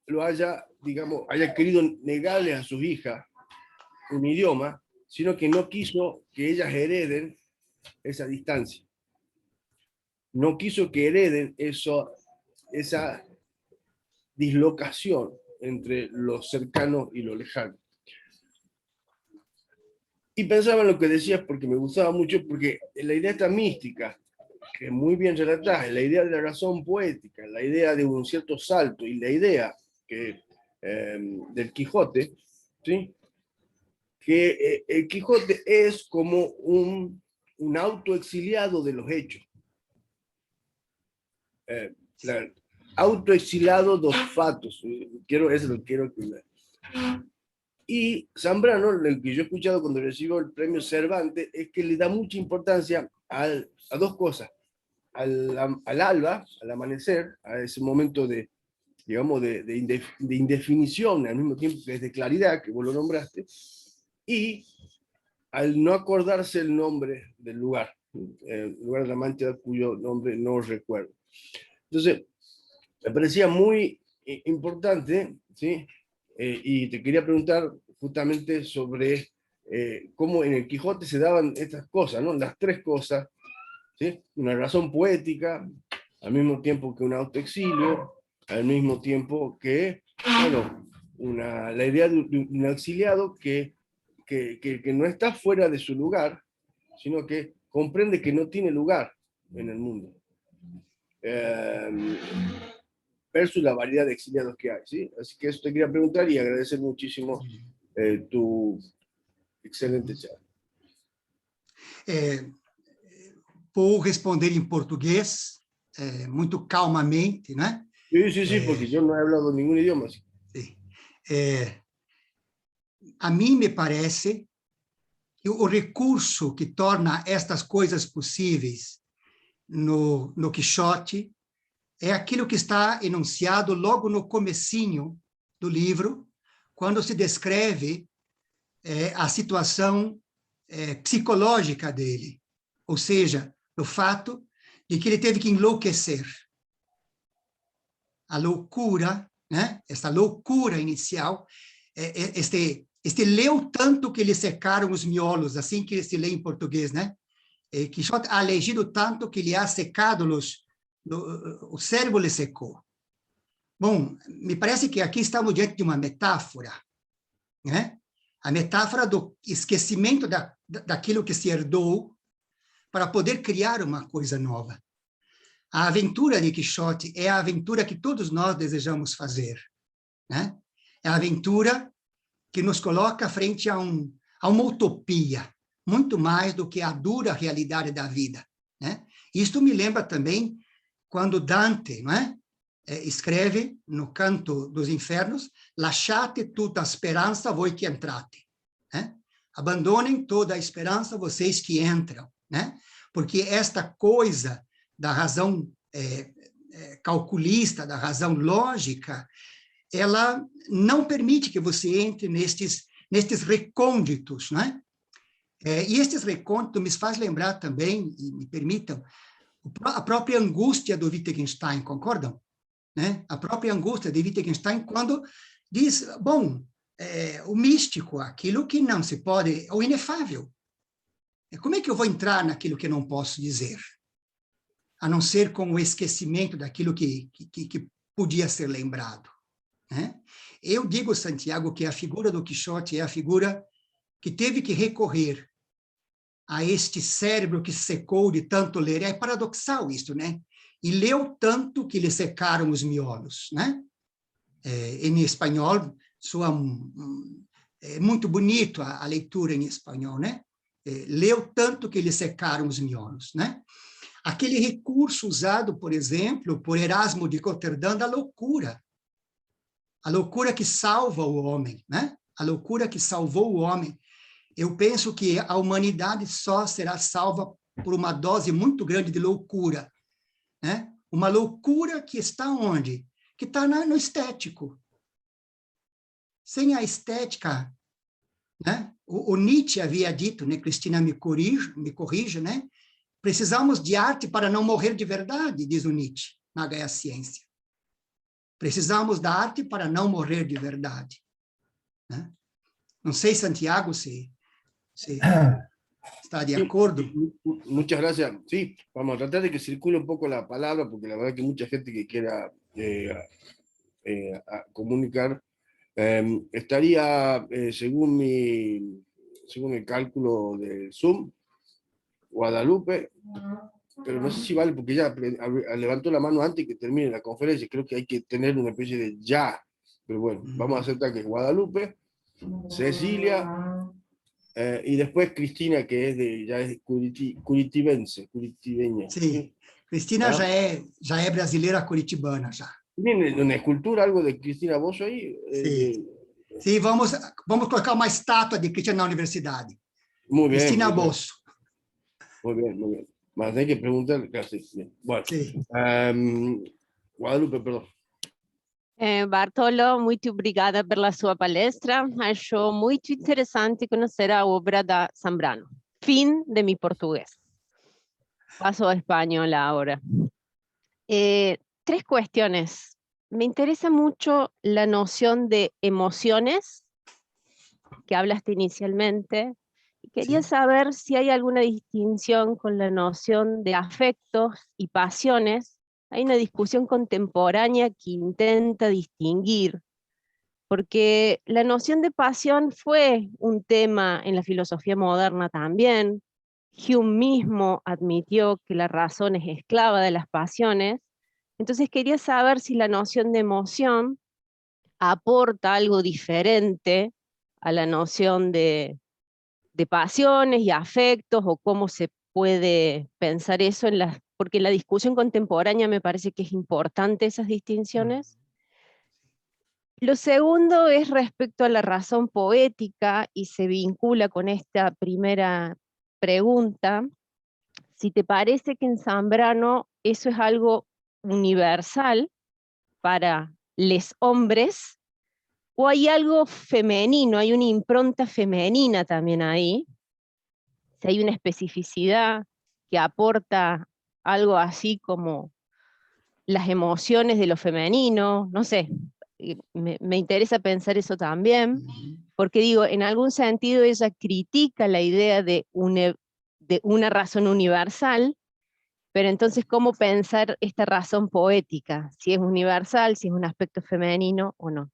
lo haya, digamos, haya querido negarle a sus hijas un idioma, sino que no quiso que ellas hereden esa distancia. No quiso que hereden esa dislocación entre lo cercano y lo lejano. Y pensaba en lo que decías porque me gustaba mucho, porque la idea esta mística, que muy bien relatada, la idea de la razón poética, la idea de un cierto salto y la idea que, del Quijote, ¿sí? Que el Quijote es como un autoexiliado de los hechos. Autoexilado dos fatos. Eso lo quiero que... Y Zambrano, lo que yo he escuchado cuando recibió el premio Cervantes, es que le da mucha importancia a dos cosas. Al alba, al amanecer, a ese momento de, digamos, de indefinición, al mismo tiempo que es de claridad, que vos lo nombraste, y al no acordarse el nombre del lugar, el lugar de la Mancha cuyo nombre no recuerdo. Entonces, me parecía muy importante, ¿sí? Y te quería preguntar justamente sobre cómo en el Quijote se daban estas cosas, ¿no? Las tres cosas, ¿sí? Una razón poética, al mismo tiempo que un autoexilio, al mismo tiempo que, bueno, la idea de un exiliado que no está fuera de su lugar, sino que comprende que no tiene lugar en el mundo. Versus la variedad de exiliados que hay, ¿sí? Así que eso te quería preguntar y agradecer muchísimo tu excelente charla. Vou responder em português, muito calmamente, né? Sí, porque yo no he hablado ningún idioma. Así. Sí. A mim me parece que o recurso que torna estas coisas possíveis no Quixote é aquilo que está enunciado logo no comecinho do livro, quando se descreve a situação psicológica dele, ou seja, o fato de que ele teve que enlouquecer. A loucura, né? Essa loucura inicial, este leu tanto que lhe secaram os miolos, assim que se lê em português, né? Quixote ha legido tanto que lhe ha secado o cérebro lhe secou. Bom, me parece que aqui estamos diante de uma metáfora, né? A metáfora do esquecimento daquilo que se herdou para poder criar uma coisa nova. A aventura de Quixote é a aventura que todos nós desejamos fazer, né? É a aventura que nos coloca frente a uma utopia, muito mais do que a dura realidade da vida, né? Isto me lembra também quando Dante, não é? Escreve no Canto dos Infernos: lasciate tutta a speranza voi que entrate. Né? Abandonem toda a esperança vocês que entram. Né? Porque esta coisa da razão calculista, da razão lógica, ela não permite que você entre nestes recônditos, né? E estes recônditos me faz lembrar também, e me permitam, a própria angústia do Wittgenstein, concordam? Né? A própria angústia de Wittgenstein, quando diz, bom, o místico, aquilo que não se pode, o inefável. Como é que eu vou entrar naquilo que não posso dizer? A não ser com o esquecimento daquilo que podia ser lembrado. Né? Eu digo, Santiago, que a figura do Quixote é a figura que teve que recorrer a este cérebro que secou de tanto ler. É paradoxal isso, né? E leu tanto que lhe secaram os miolos, né? Em espanhol, soa muito bonito a leitura em espanhol, né? Leu tanto que lhe secaram os miolos, né? Aquele recurso usado, por exemplo, por Erasmo de Roterdã, da loucura. A loucura que salva o homem, né? A loucura que salvou o homem. Eu penso que a humanidade só será salva por uma dose muito grande de loucura, né? Uma loucura que está onde? Que está no estético. Sem a estética, né? O Nietzsche havia dito, né? Cristina me corrija, né? Precisamos de arte para não morrer de verdade, diz o Nietzsche, na Gaia Ciência. Precisamos da arte para não morrer de verdade. Né? Não sei, Santiago, se está de acuerdo. Muchas gracias. Sí, vamos a tratar de que circule un poco la palabra, porque la verdad que mucha gente que quiera comunicar estaría, según el cálculo del Zoom, Guadalupe, pero no sé si vale, porque ya levantó la mano antes que termine la conferencia. Creo que hay que tener una especie de ya. Pero bueno, vamos a aceptar que es Guadalupe, Cecilia, y después Cristina, que ya es curitibeña. Sí, Cristina ya es brasileira curitibana ya. ¿Tienen una escultura, algo de Cristina Bosso ahí? Sí, sí, vamos colocar una estatua de Cristina en la universidad. Muy bien. Cristina Bosso. Muy bien, muy bien. Más hay que preguntar, casi. Bueno, sí. Guadalupe, perdón. Bartolo, muito obrigada pela sua palestra. Acho muito interessante conhecer a obra da Zambrano. Fin de mi portugués. Paso a español ahora. 3 cuestiones. Me interesa mucho la noción de emociones que hablaste inicialmente. Quería saber si hay alguna distinción con la noción de afectos y pasiones. Hay una discusión contemporánea que intenta distinguir, porque la noción de pasión fue un tema en la filosofía moderna también. Hume mismo admitió que la razón es esclava de las pasiones. Entonces quería saber si la noción de emoción aporta algo diferente a la noción de pasiones y afectos, o cómo se puede pensar eso porque en la discusión contemporánea me parece que es importante esas distinciones. Lo segundo es respecto a la razón poética, y se vincula con esta primera pregunta. Si te parece que en Zambrano eso es algo universal para los hombres, o hay algo femenino, hay una impronta femenina también ahí, si hay una especificidad que aporta algo así como las emociones de lo femenino, no sé, me interesa pensar eso también, porque digo, en algún sentido ella critica la idea de una razón universal, pero entonces ¿cómo pensar esta razón poética? Si es universal, si es un aspecto femenino o no.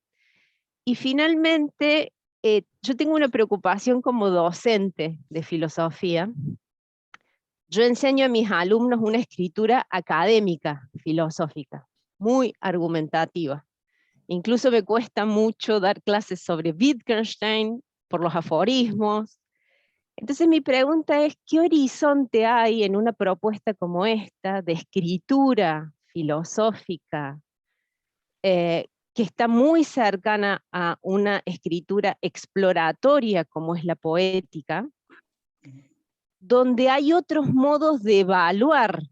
Y finalmente, yo tengo una preocupación como docente de filosofía. Yo enseño a mis alumnos una escritura académica, filosófica, muy argumentativa. Incluso me cuesta mucho dar clases sobre Wittgenstein por los aforismos. Entonces mi pregunta es, ¿qué horizonte hay en una propuesta como esta de escritura filosófica que está muy cercana a una escritura exploratoria como es la poética, donde hay otros modos de evaluar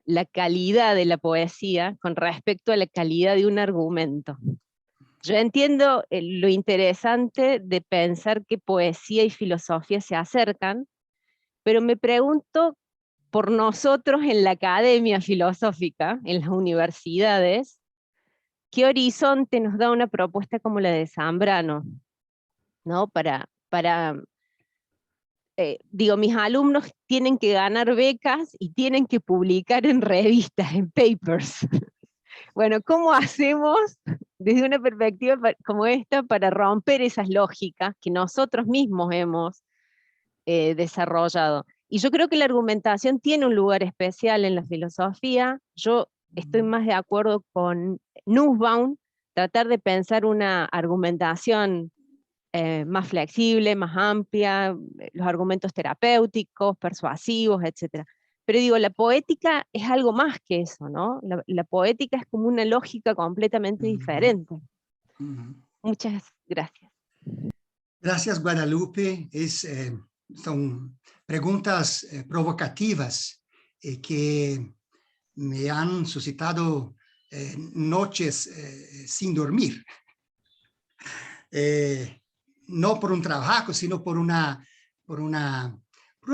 la calidad de la poesía con respecto a la calidad de un argumento. Yo entiendo lo interesante de pensar que poesía y filosofía se acercan, pero me pregunto por nosotros en la academia filosófica, en las universidades, ¿qué horizonte nos da una propuesta como la de Zambrano? ¿No? Digo, mis alumnos tienen que ganar becas y tienen que publicar en revistas, en papers. Bueno, ¿cómo hacemos desde una perspectiva como esta para romper esas lógicas que nosotros mismos hemos desarrollado? Y yo creo que la argumentación tiene un lugar especial en la filosofía. Yo estoy más de acuerdo con Nussbaum, tratar de pensar una argumentación más flexible, más amplia, los argumentos terapéuticos, persuasivos, etc. Pero digo, la poética es algo más que eso, ¿no? La poética es como una lógica completamente diferente. Muchas gracias. Gracias, Guadalupe. Son preguntas provocativas que me han suscitado noches sin dormir. No por un trabajo, sino por una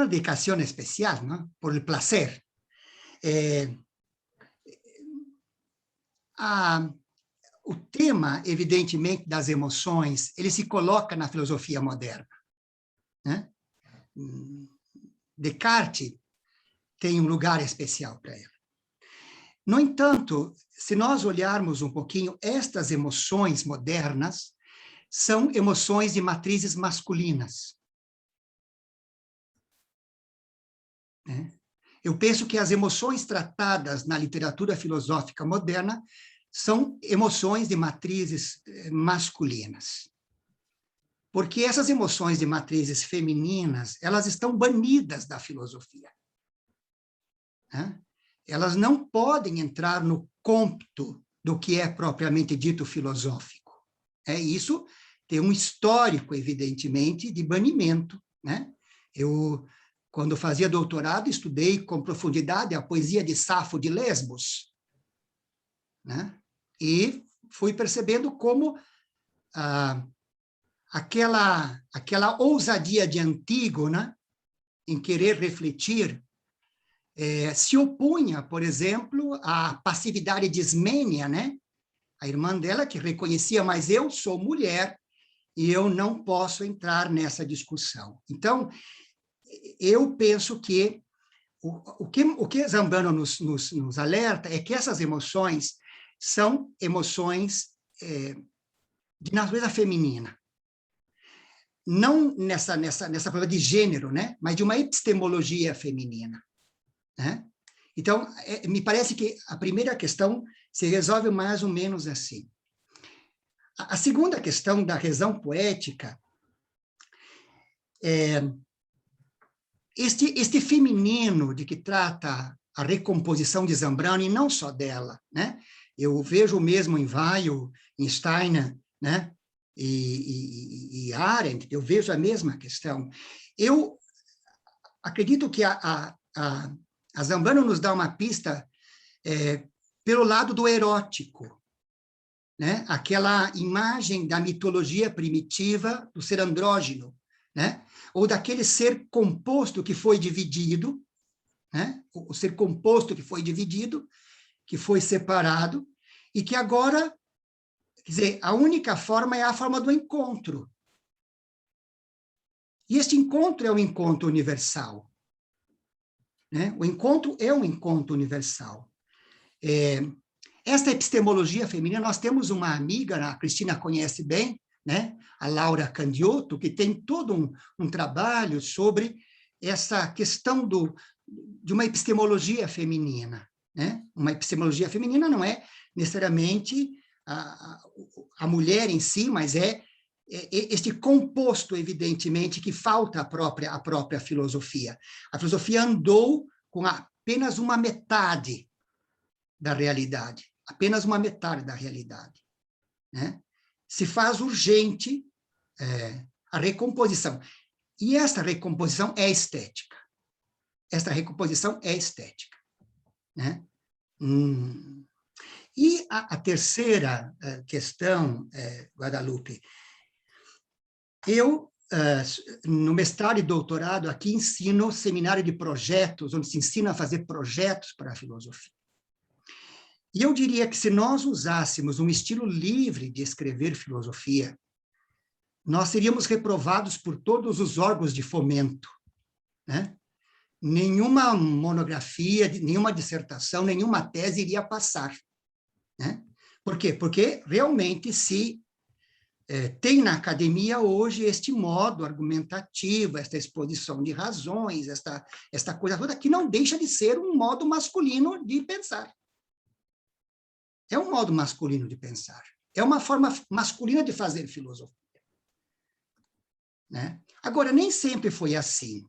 dedicación especial, ¿no? Por el placer. O tema, evidentemente, das emoções, ele se coloca na filosofia moderna, né? Descartes tem um lugar especial para ele. No entanto, se nós olharmos um pouquinho, estas emoções modernas são emoções de matrizes masculinas. Eu penso que as emoções tratadas na literatura filosófica moderna são emoções de matrizes masculinas. Porque essas emoções de matrizes femininas, elas estão banidas da filosofia. Elas não podem entrar no cômputo do que é propriamente dito filosófico. Isso tem um histórico, evidentemente, de banimento, né? Eu, quando fazia doutorado, estudei com profundidade a poesia de Safo de Lesbos, né? E fui percebendo como aquela ousadia de Antígona em querer refletir se opunha, por exemplo, à passividade de Ismênia, né? A irmã dela que reconhecia, mas eu sou mulher e eu não posso entrar nessa discussão. Então, eu penso que o que Zambrano nos alerta é que essas emoções são emoções de natureza feminina. Não nessa prova de gênero, né? Mas de uma epistemologia feminina. Né? Então, me parece que a primeira questão se resolve mais ou menos assim. A segunda questão da razão poética este feminino de que trata a recomposição de Zambrano, e não só dela, né? Eu vejo mesmo em Weil, em Steiner, né? E Arendt, eu vejo a mesma questão. Eu acredito que a Zambrano nos dá uma pista pelo lado do erótico, né? Aquela imagem da mitologia primitiva do ser andrógeno, né? Ou daquele ser composto que foi dividido, né? O ser composto que foi dividido, que foi separado, e que agora, quer dizer, a única forma é a forma do encontro. E este encontro é um encontro universal. Né? O encontro é um encontro universal. Esta epistemologia feminina, nós temos uma amiga, a Cristina conhece bem, né? A Laura Candiotto, que tem todo um trabalho sobre essa questão de uma epistemologia feminina. Né? Uma epistemologia feminina não é necessariamente a mulher em si, mas este composto, evidentemente, que falta à própria filosofia. A filosofia andou com apenas uma metade da realidade, apenas uma metade da realidade, né? Se faz urgente a recomposição. E essa recomposição é estética. Essa recomposição é estética, né? E a terceira questão, Guadalupe, eu, no mestrado e doutorado, aqui ensino seminário de projetos, onde se ensina a fazer projetos para a filosofia. E eu diria que se nós usássemos um estilo livre de escrever filosofia, nós seríamos reprovados por todos os órgãos de fomento, né? Nenhuma monografia, nenhuma dissertação, nenhuma tese iria passar, né? Por quê? Porque realmente tem na academia hoje este modo argumentativo, esta exposição de razões, esta coisa toda, que não deixa de ser um modo masculino de pensar. É um modo masculino de pensar. É uma forma masculina de fazer filosofia, né? Agora, nem sempre foi assim,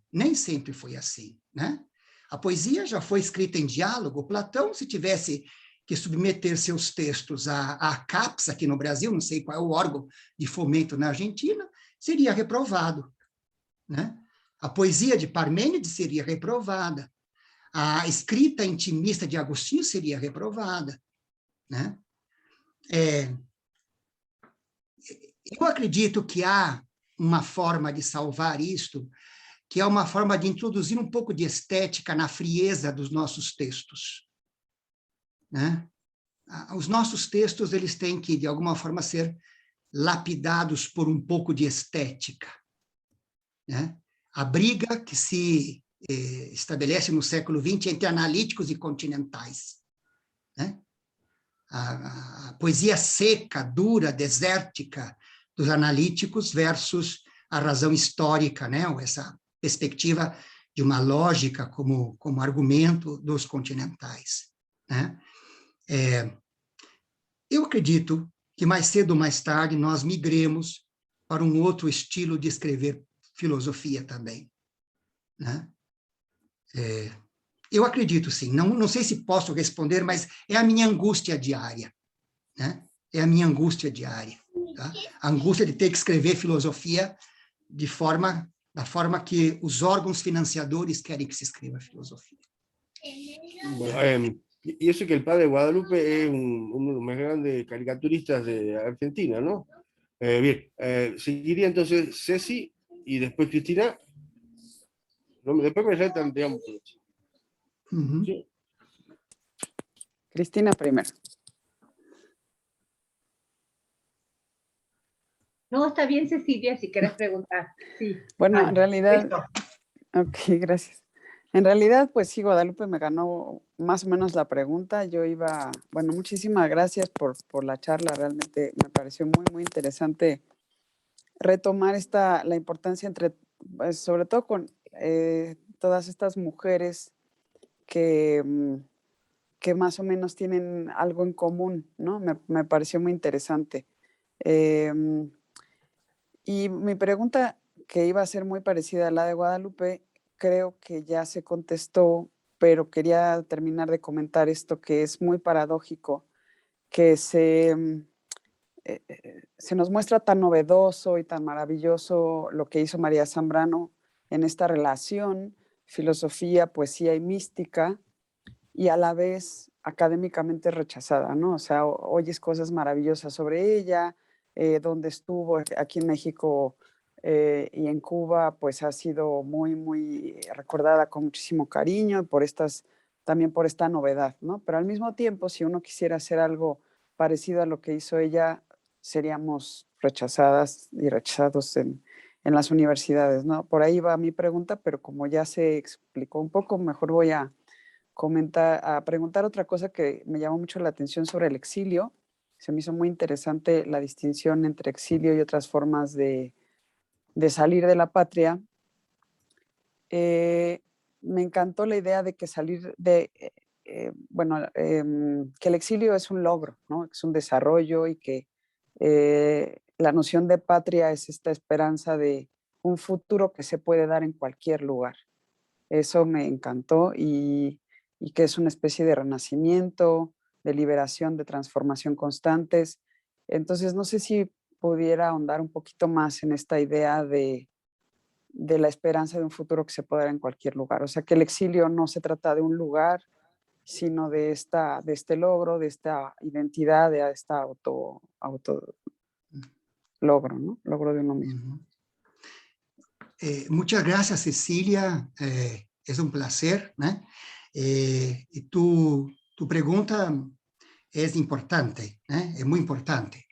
né? A poesia já foi escrita em diálogo. Platão, se tivesse que submeter seus textos à CAPES aqui no Brasil, não sei qual é o órgão de fomento na Argentina, seria reprovado, né? A poesia de Parmênides seria reprovada. A escrita intimista de Agostinho seria reprovada, né? Eu acredito que há uma forma de salvar isto, que é uma forma de introduzir um pouco de estética na frieza dos nossos textos, né? Os nossos textos, eles têm que, de alguma forma, ser lapidados por um pouco de estética, né? A briga que se estabelece no século XX entre analíticos e continentais, né? A poesia seca, dura, desértica dos analíticos versus a razão histórica, né? Ou essa perspectiva de uma lógica como argumento dos continentais, né? Eu acredito que mais cedo ou mais tarde nós migremos para um outro estilo de escrever filosofia também, né? Eu acredito, sim. Não sei se posso responder, mas é a minha angústia diária, né? É a minha angústia diária, tá? A angústia de ter que escrever filosofia da forma que os órgãos financiadores querem que se escreva filosofia. Bueno, y eso que el padre Guadalupe es uno de los más grandes caricaturistas de Argentina, ¿no? Bien, seguiría entonces Ceci y después Cristina. Después me saltan, digamos. ¿Sí? Cristina primero. No, está bien, Cecilia, si quieres preguntar. Sí. Bueno, vale. en realidad, Listo. ok, gracias. En realidad, pues sí, Guadalupe me ganó más o menos la pregunta. Bueno, muchísimas gracias por la charla. Realmente me pareció muy, muy interesante retomar la importancia pues, sobre todo con todas estas mujeres que más o menos tienen algo en común, ¿no? Me pareció muy interesante. Y mi pregunta, que iba a ser muy parecida a la de Guadalupe, creo que ya se contestó, pero quería terminar de comentar esto que es muy paradójico, que se nos muestra tan novedoso y tan maravilloso lo que hizo María Zambrano en esta relación, filosofía, poesía y mística, y a la vez académicamente rechazada, ¿no? O sea, oyes cosas maravillosas sobre ella, donde estuvo aquí en México y en Cuba, pues ha sido muy, muy recordada con muchísimo cariño también por esta novedad, ¿no? Pero al mismo tiempo, si uno quisiera hacer algo parecido a lo que hizo ella, seríamos rechazadas y rechazados en las universidades, ¿no? Por ahí va mi pregunta, pero como ya se explicó un poco, mejor voy a preguntar otra cosa que me llamó mucho la atención sobre el exilio. Se me hizo muy interesante la distinción entre exilio y otras formas de salir de la patria. Me encantó la idea de que que el exilio es un logro, ¿no? Es un desarrollo y que la noción de patria es esta esperanza de un futuro que se puede dar en cualquier lugar. Eso me encantó y que es una especie de renacimiento, de liberación, de transformación constantes. Entonces, no sé si pudiera ahondar un poquito más en esta idea de la esperanza de un futuro que se pueda dar en cualquier lugar. O sea, que el exilio no se trata de un lugar, sino de este logro, de esta identidad, de esta auto logro, ¿no? Logro de uno mismo. Muchas gracias, Cecilia. Es un placer, ¿no? Y tu pregunta es importante, ¿no? Es muy importante.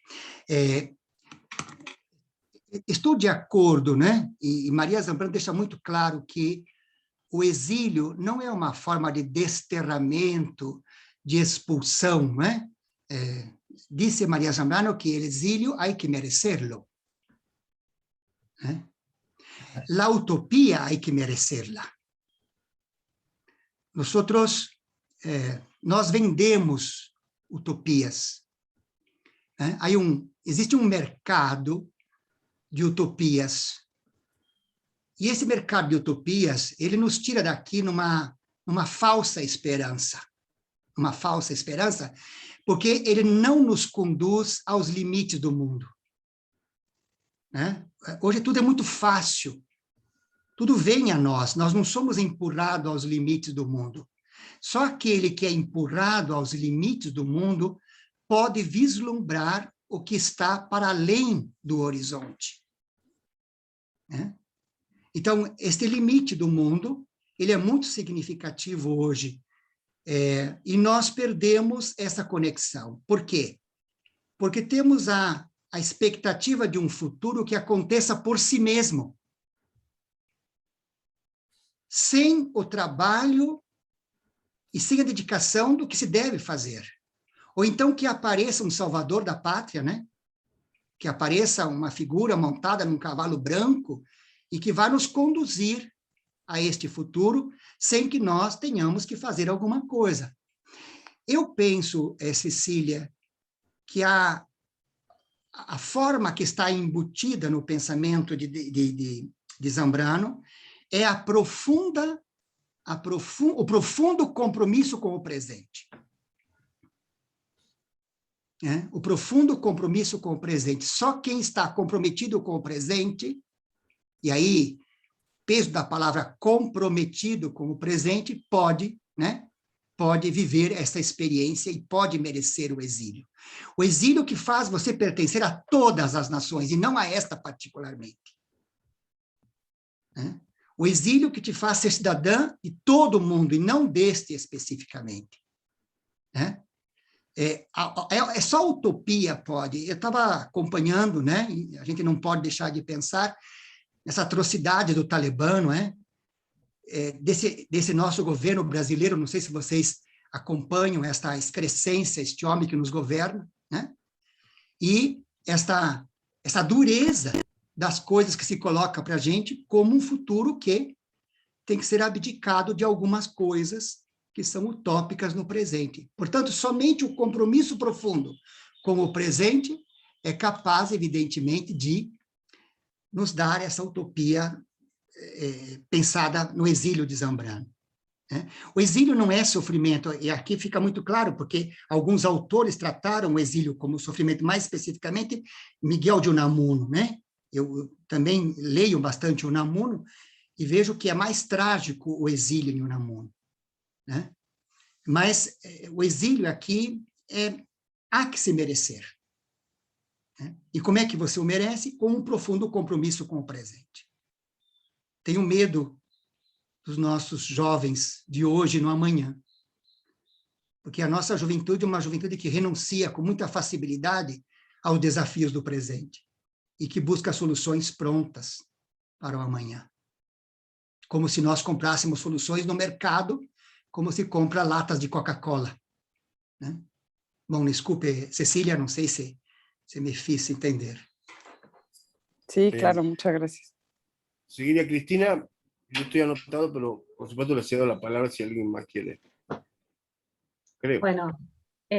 Estou de acordo, né? E Maria Zambrano deixa muito claro que o exílio não é uma forma de desterramento, de expulsão, né? Disse Maria Zambrano que o exílio hay que merecerlo. La utopía hay que merecerla. Nosotros, nós vendemos utopias. Existe um mercado de utopias. E esse mercado de utopias, ele nos tira daqui numa falsa esperança. Uma falsa esperança, porque ele não nos conduz aos limites do mundo. Hoje tudo é muito fácil. Tudo vem a nós não somos empurrados aos limites do mundo. Só aquele que é empurrado aos limites do mundo pode vislumbrar o que está para além do horizonte. Então, este limite do mundo, ele é muito significativo hoje, e nós perdemos essa conexão. Por quê? Porque temos a expectativa de um futuro que aconteça por si mesmo, sem o trabalho e sem a dedicação do que se deve fazer. Ou então que apareça um salvador da pátria, né? Que apareça uma figura montada num cavalo branco e que vai nos conduzir a este futuro sem que nós tenhamos que fazer alguma coisa. Eu penso, Cecília, que a forma que está embutida no pensamento de Zambrano é o profundo compromisso com o presente. O profundo compromisso com o presente. Só quem está comprometido com o presente, e aí, peso da palavra comprometido com o presente, pode viver essa experiência e pode merecer o exílio. O exílio que faz você pertencer a todas as nações, e não a esta particularmente. O exílio que te faz ser cidadã de todo mundo, e não deste especificamente. Só a utopia pode. Eu estava acompanhando, né? E a gente não pode deixar de pensar nessa atrocidade do Talibã, não é? Desse nosso governo brasileiro, não sei se vocês acompanham esta excrescência, este homem que nos governa, né? E essa dureza das coisas que se coloca para a gente como um futuro que tem que ser abdicado de algumas coisas que são utópicas no presente. Portanto, somente o compromisso profundo com o presente é capaz, evidentemente, de nos dar essa utopia pensada no exílio de Zambrano. O exílio não é sofrimento, e aqui fica muito claro, porque alguns autores trataram o exílio como sofrimento, mais especificamente Miguel de Unamuno, né? Eu também leio bastante Unamuno e vejo que é mais trágico o exílio em Unamuno, né? Mas o exílio aqui há que se merecer. E como é que você o merece? Com um profundo compromisso com o presente. Tenho medo dos nossos jovens de hoje e no amanhã, porque a nossa juventude é uma juventude que renuncia com muita facilidade aos desafios do presente e que busca soluções prontas para o amanhã. Como se nós comprássemos soluções no mercado, como se compra latas de Coca-Cola, né? Bom, desculpe, Cecília, não sei se me fiz entender. Sí, claro, muchas gracias. Seguiría Cristina, yo estoy anotado, pero por supuesto le cedo la palabra si alguien más quiere. Creo. Bueno,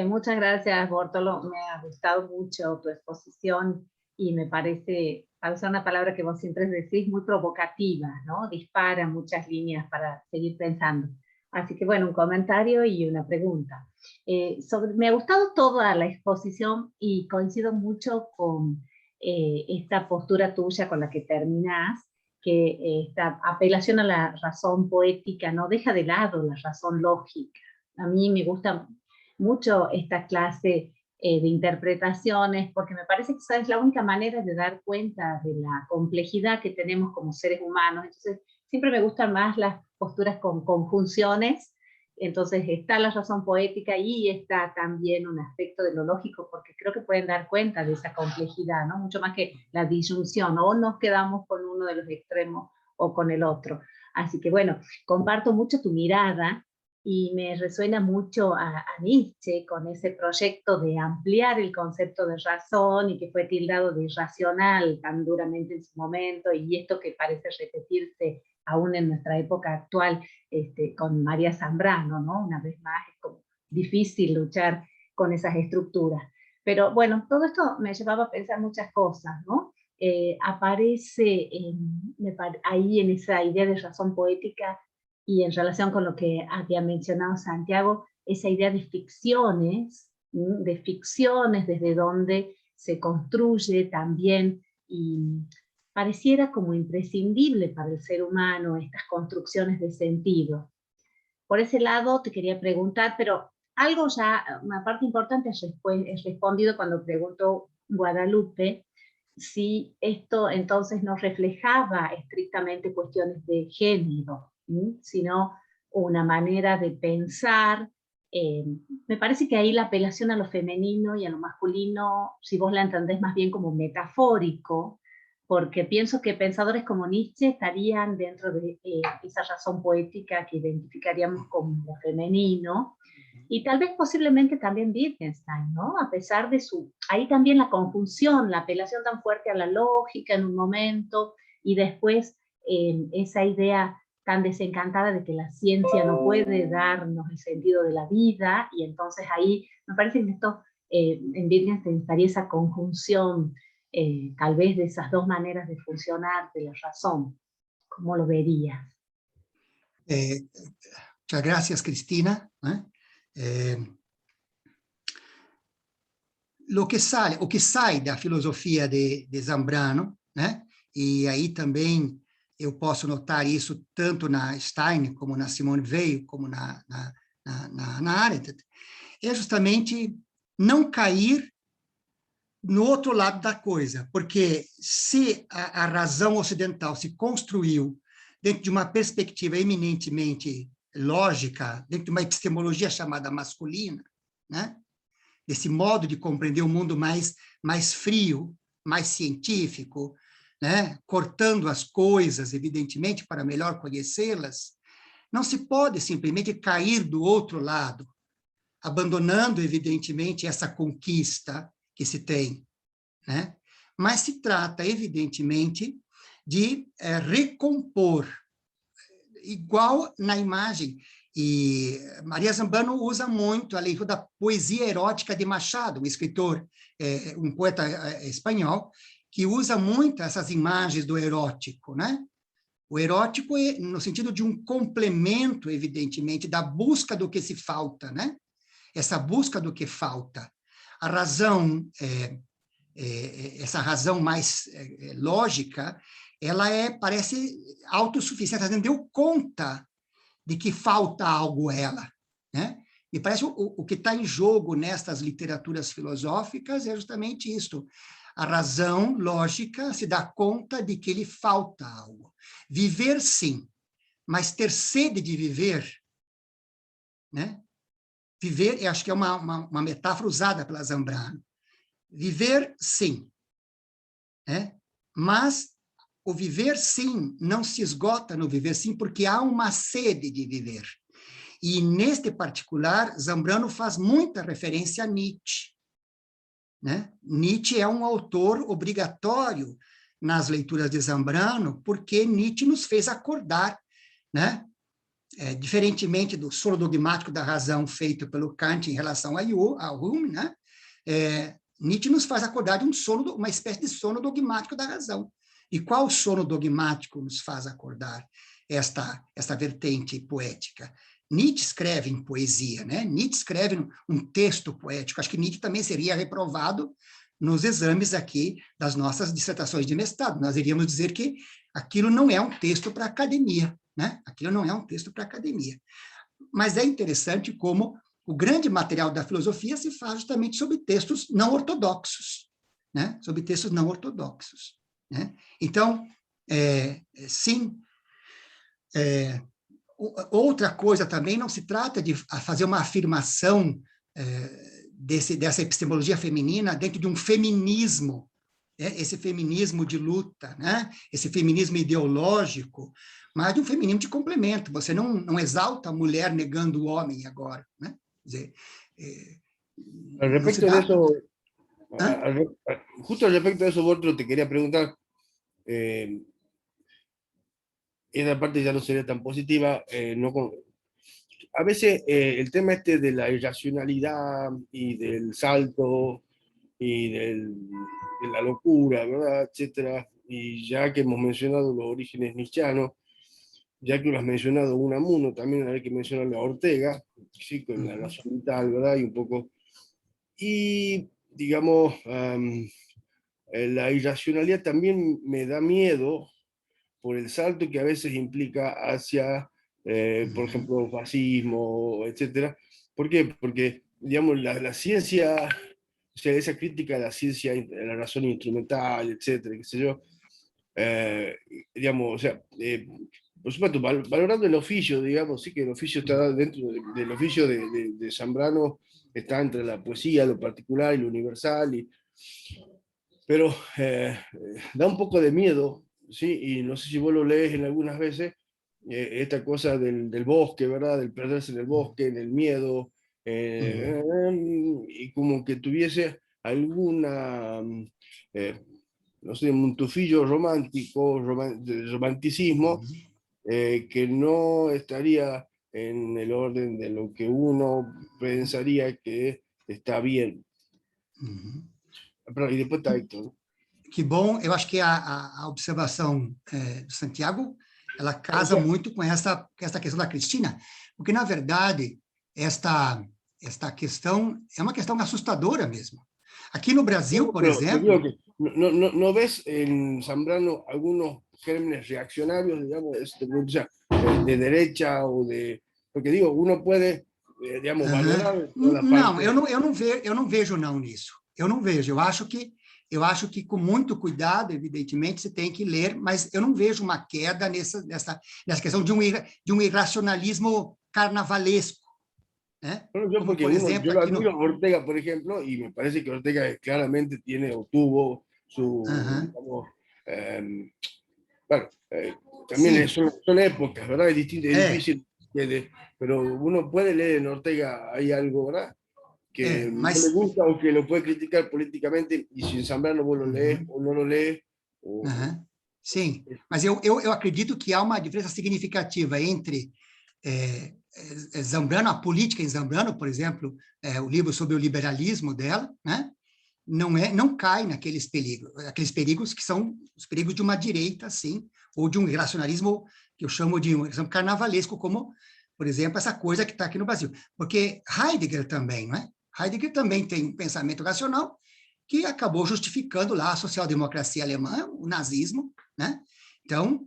muchas gracias, Bortolo. Me ha gustado mucho tu exposición y me parece, para usar una palabra que vos siempre decís, muy provocativa, ¿no? Dispara muchas líneas para seguir pensando. Así que bueno, un comentario y una pregunta. Me ha gustado toda la exposición y coincido mucho con esta postura tuya con la que terminás, que esta apelación a la razón poética no deja de lado la razón lógica. A mí me gusta mucho esta clase de interpretaciones, porque me parece que esa es la única manera de dar cuenta de la complejidad que tenemos como seres humanos. Entonces, siempre me gustan más las posturas con conjunciones. Entonces está la razón poética y está también un aspecto de lo lógico, porque creo que pueden dar cuenta de esa complejidad, ¿no? Mucho más que la disyunción, o nos quedamos con uno de los extremos o con el otro. Así que bueno, comparto mucho tu mirada y me resuena mucho a Nietzsche con ese proyecto de ampliar el concepto de razón y que fue tildado de irracional tan duramente en su momento, y esto que parece repetirse aún en nuestra época actual, con María Zambrano, ¿no? Una vez más es como difícil luchar con esas estructuras. Pero bueno, todo esto me llevaba a pensar muchas cosas, ¿no? Aparece ahí en esa idea de razón poética y en relación con lo que había mencionado Santiago, esa idea de ficciones desde donde se construye también, y pareciera como imprescindible para el ser humano estas construcciones de sentido. Por ese lado te quería preguntar, pero algo ya, una parte importante es respondido cuando preguntó Guadalupe, si esto entonces no reflejaba estrictamente cuestiones de género, sino una manera de pensar. Me parece que ahí la apelación a lo femenino y a lo masculino, si vos la entendés más bien como metafórico, porque pienso que pensadores como Nietzsche estarían dentro de esa razón poética que identificaríamos como lo femenino, y tal vez posiblemente también Wittgenstein, ¿no? A pesar de ahí también la conjunción, la apelación tan fuerte a la lógica en un momento, y después esa idea tan desencantada de que la ciencia no puede darnos el sentido de la vida, y entonces ahí me parece que esto, en Wittgenstein estaría esa conjunción, tal vez de esas dos maneras de funcionar de la razón. ¿Cómo lo verías? Muchas gracias, Cristina. O que sai da filosofia de Zambrano, né? E aí também eu posso notar isso tanto na Stein, como na Simone Weil, como na Arendt, é justamente não cair no outro lado da coisa, porque se a razão ocidental se construiu dentro de uma perspectiva eminentemente lógica, dentro de uma epistemologia chamada masculina, né? Desse modo de compreender o mundo mais frio, mais científico, né? Cortando as coisas, evidentemente, para melhor conhecê-las, não se pode simplesmente cair do outro lado, abandonando, evidentemente, essa conquista que se tem, né? Mas se trata, evidentemente, de recompor, igual na imagem. E Maria Zambrano usa muito a leitura da poesia erótica de Machado, um escritor, um poeta espanhol, que usa muito essas imagens do erótico, né? O erótico é no sentido de um complemento, evidentemente, da busca do que se falta, né? Essa busca do que falta. A razão, essa razão mais lógica, ela parece autossuficiente, ela não deu conta de que falta algo a ela, né? Me parece o que está em jogo nestas literaturas filosóficas é justamente isso. A razão lógica se dá conta de que lhe falta algo. Viver, sim, mas ter sede de viver, né? Viver, eu acho que é uma metáfora usada pela Zambrano. Viver, sim, né? Mas o viver, sim, não se esgota no viver, sim, porque há uma sede de viver. E, neste particular, Zambrano faz muita referência a Nietzsche, né? Nietzsche é um autor obrigatório nas leituras de Zambrano, porque Nietzsche nos fez acordar, né? Diferentemente do sono dogmático da razão feito pelo Kant em relação a Hume, né? Nietzsche nos faz acordar de uma espécie de sono dogmático da razão. E qual sono dogmático nos faz acordar esta vertente poética? Nietzsche escreve em poesia, né? Nietzsche escreve um texto poético. Acho que Nietzsche também seria reprovado nos exames aqui das nossas dissertações de mestrado. Nós iríamos dizer que aquilo não é um texto para academia, né? Aquilo não é um texto para academia. Mas é interessante como o grande material da filosofia se faz justamente sobre textos não ortodoxos, né? Sobre textos não ortodoxos, né? Então, sim, outra coisa também, não se trata de fazer uma afirmação dessa epistemologia feminina dentro de um feminismo, esse feminismo de luta, né? Esse feminismo ideológico, mas de um feminismo de complemento. Você não exalta a mulher negando o homem agora, né? Quer dizer, Al respecto de eso, justo al respecto de eso, Bortolo, te quería preguntar, esa parte ya no sería tan positiva, a veces el tema este de la irracionalidad y del salto y de la locura, ¿verdad? Etcétera, y ya que hemos mencionado los orígenes nietzscheanos, ya que lo has mencionado Unamuno, también hay que mencionarle a Ortega, sí, con la razón vital, ¿verdad? Y un poco, y digamos, la irracionalidad también me da miedo por el salto que a veces implica hacia, por ejemplo, fascismo, etcétera. ¿Por qué? Porque, digamos, la ciencia, o sea, esa crítica a la ciencia, a la razón instrumental, etcétera, qué sé yo, digamos, o sea, por supuesto, valorando el oficio, digamos, sí que el oficio está dentro del oficio de Zambrano, está entre la poesía, lo particular y lo universal, pero da un poco de miedo, ¿sí? Y no sé si vos lo lees en algunas veces, esta cosa del bosque, ¿verdad? Del perderse en el bosque, en el miedo, y como que tuviese alguna, no sé, un tufillo romántico, romanticismo, que no estaría en el orden de lo que uno pensaría que está bien. E depois está Hector. Que bom, eu acho que a observação do Santiago, ela casa muito com essa questão da Cristina, porque, na verdade, esta questão é uma questão assustadora mesmo. Aqui no Brasil, por exemplo... ¿No ves en Zambrano algunos gérmenes reaccionarios, digamos, de derecha o de... Porque, digo, uno puede, digamos, valorar... Não, eu não vejo não nisso. Eu não vejo. Eu acho que com muito cuidado, evidentemente, você tem que ler, mas eu não vejo uma queda nessa questão de um irracionalismo carnavalesco. ¿Eh? Yo, porque yo lo admiro a Ortega, por ejemplo, y me parece que Ortega claramente tiene o tuvo su, digamos, bueno, también sí. son épocas, ¿verdad? Es distinto, es difícil, pero uno puede leer en Ortega, hay algo, ¿verdad? Que no le gusta o que lo puede criticar políticamente, y si en Zambrano vos lo lees o no lo lees. Sim, mas eu acredito que há uma diferença significativa entre Zambrano, a política em Zambrano, por exemplo, o livro sobre o liberalismo dela, né? Não cai naqueles perigos que são os perigos de uma direita, assim, ou de um irracionalismo que eu chamo de um carnavalesco, como, por exemplo, essa coisa que está aqui no Brasil. Porque Heidegger também, não é? Heidegger também tem um pensamento racional que acabou justificando lá a social-democracia alemã, o nazismo, né? Então,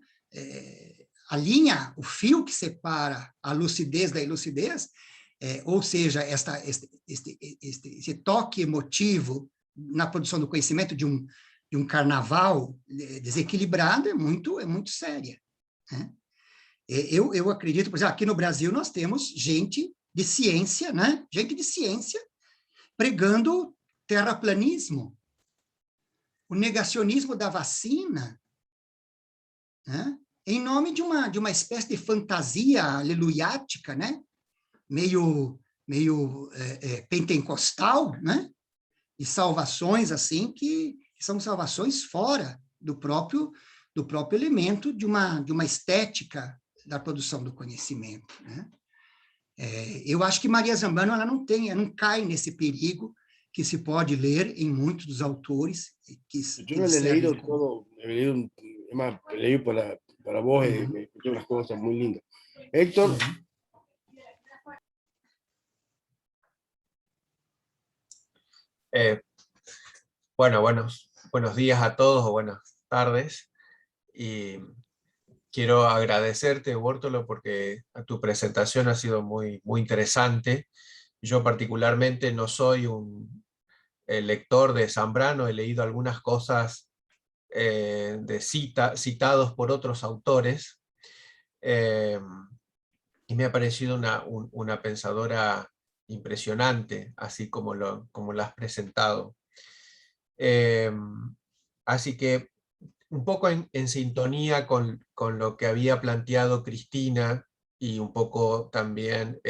a linha, o fio que separa a lucidez da ilucidez, ou seja, esse toque emotivo na produção do conhecimento de um carnaval desequilibrado é muito séria, né? Eu acredito, por exemplo, aqui no Brasil nós temos gente de ciência, né? Gente de ciência pregando terraplanismo, o negacionismo da vacina, né? Em nome de uma espécie de fantasia aleluiática, né? meio pentecostal, né? E salvações assim que são salvações fora do próprio elemento de uma estética da produção do conhecimento, né? Eu acho que Maria Zambrano ela não cai nesse perigo que se pode ler em muitos dos autores. Yo no he leído todo, he leído para vos, me escuché unas cosas muy lindas. Héctor, Bueno, buenos días a todos o buenas tardes. Y quiero agradecerte, Bórtolo, porque tu presentación ha sido muy interesante. Yo particularmente no soy un lector de Zambrano, he leído algunas cosas citados por otros autores, y me ha parecido una pensadora impresionante, así como lo has presentado. Así que un poco en sintonía con lo que había planteado Cristina y un poco también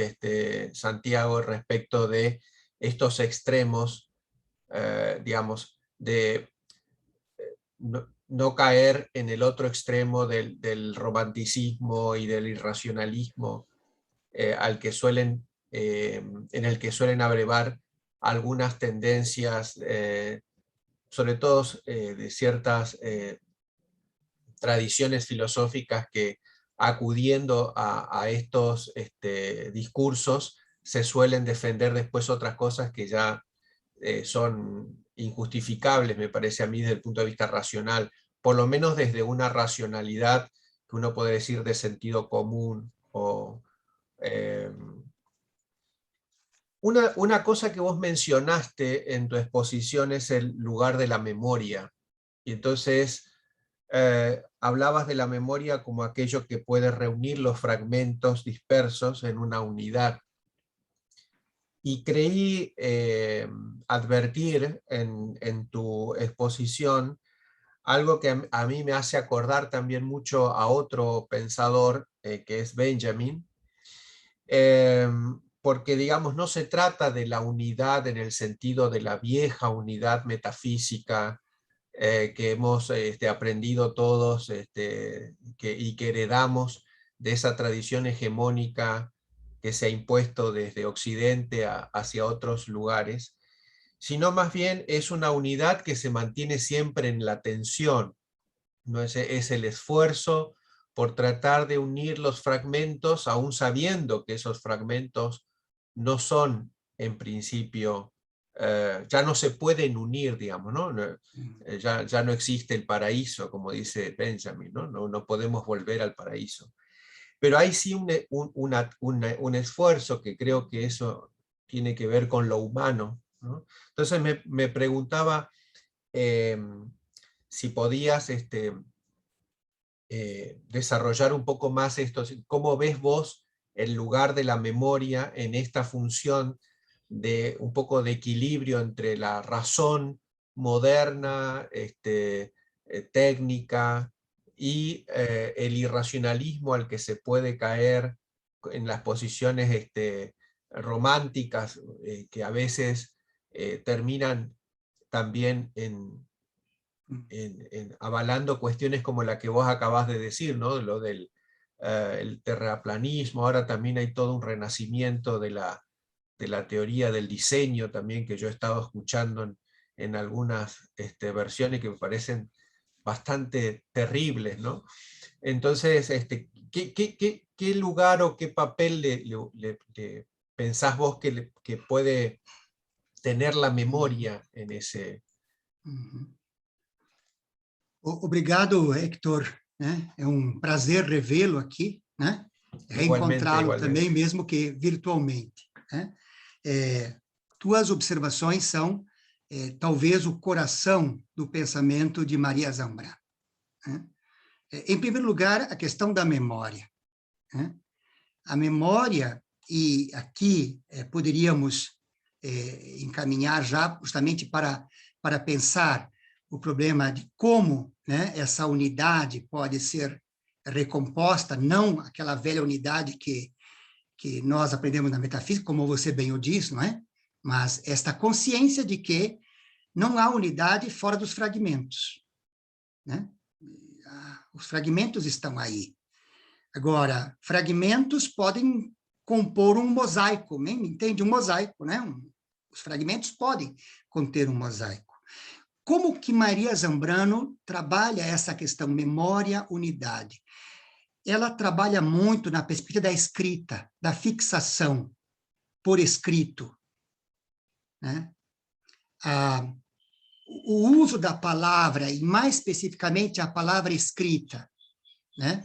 Santiago respecto de estos extremos, digamos, de no caer en el otro extremo del romanticismo y del irracionalismo en el que suelen abrevar algunas tendencias, sobre todo de ciertas tradiciones filosóficas que, acudiendo a estos discursos, se suelen defender después otras cosas que ya son injustificables, me parece a mí, desde el punto de vista racional, por lo menos desde una racionalidad que uno puede decir de sentido común. Una cosa que vos mencionaste en tu exposición es el lugar de la memoria, y entonces hablabas de la memoria como aquello que puede reunir los fragmentos dispersos en una unidad. Y creí advertir en tu exposición algo que a mí me hace acordar también mucho a otro pensador, que es Benjamin, porque, digamos, no se trata de la unidad en el sentido de la vieja unidad metafísica que hemos aprendido todos y que heredamos de esa tradición hegemónica que se ha impuesto desde Occidente hacia otros lugares, sino más bien es una unidad que se mantiene siempre en la tensión, ¿no? Es el esfuerzo por tratar de unir los fragmentos, aún sabiendo que esos fragmentos no son, en principio, ya no se pueden unir, digamos, ¿no? Ya no existe el paraíso, como dice Benjamin, ¿no? No podemos volver al paraíso. Pero hay sí un esfuerzo que creo que eso tiene que ver con lo humano, ¿no? Entonces me preguntaba si podías desarrollar un poco más esto. ¿Cómo ves vos el lugar de la memoria en esta función de un poco de equilibrio entre la razón moderna, técnica, y el irracionalismo al que se puede caer en las posiciones románticas, que a veces terminan también avalando cuestiones como la que vos acabás de decir, ¿no? Lo del el terraplanismo. Ahora también hay todo un renacimiento de la teoría del diseño también, que yo he estado escuchando en algunas versiones que me parecen bastante terribles, ¿no? Entonces, ¿qué lugar o qué papel le pensás vos que puede tener la memoria en ese? Obrigado, Hector, né? É um prazer revê-lo aqui, né? Reencontrá-lo também, mesmo que virtualmente, né? Tuas observações são talvez o coração do pensamento de Maria Zambrano, né? Em primeiro lugar, a questão da memória, né? A memória, e aqui poderíamos encaminhar já justamente para pensar o problema de como, né, essa unidade pode ser recomposta, não aquela velha unidade que nós aprendemos na metafísica, como você bem o diz, não é? Mas esta consciência de que não há unidade fora dos fragmentos, né? Os fragmentos estão aí. Agora, fragmentos podem compor um mosaico, né? Entende? Um mosaico, né? Os fragmentos podem conter um mosaico. Como que Maria Zambrano trabalha essa questão memória-unidade? Ela trabalha muito na perspectiva da escrita, da fixação por escrito, né? o uso da palavra, e mais especificamente a palavra escrita, né?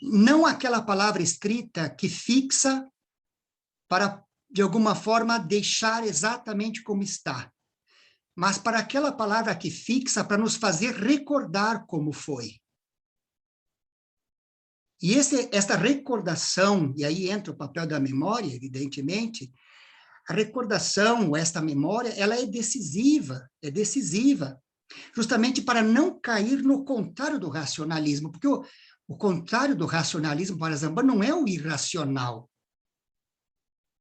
Não aquela palavra escrita que fixa para, de alguma forma, deixar exatamente como está, mas para aquela palavra que fixa para nos fazer recordar como foi. E esta recordação, e aí entra o papel da memória, evidentemente, a recordação, esta memória, ela é decisiva, justamente para não cair no contrário do racionalismo, porque o contrário do racionalismo para Zambrano não é o irracional.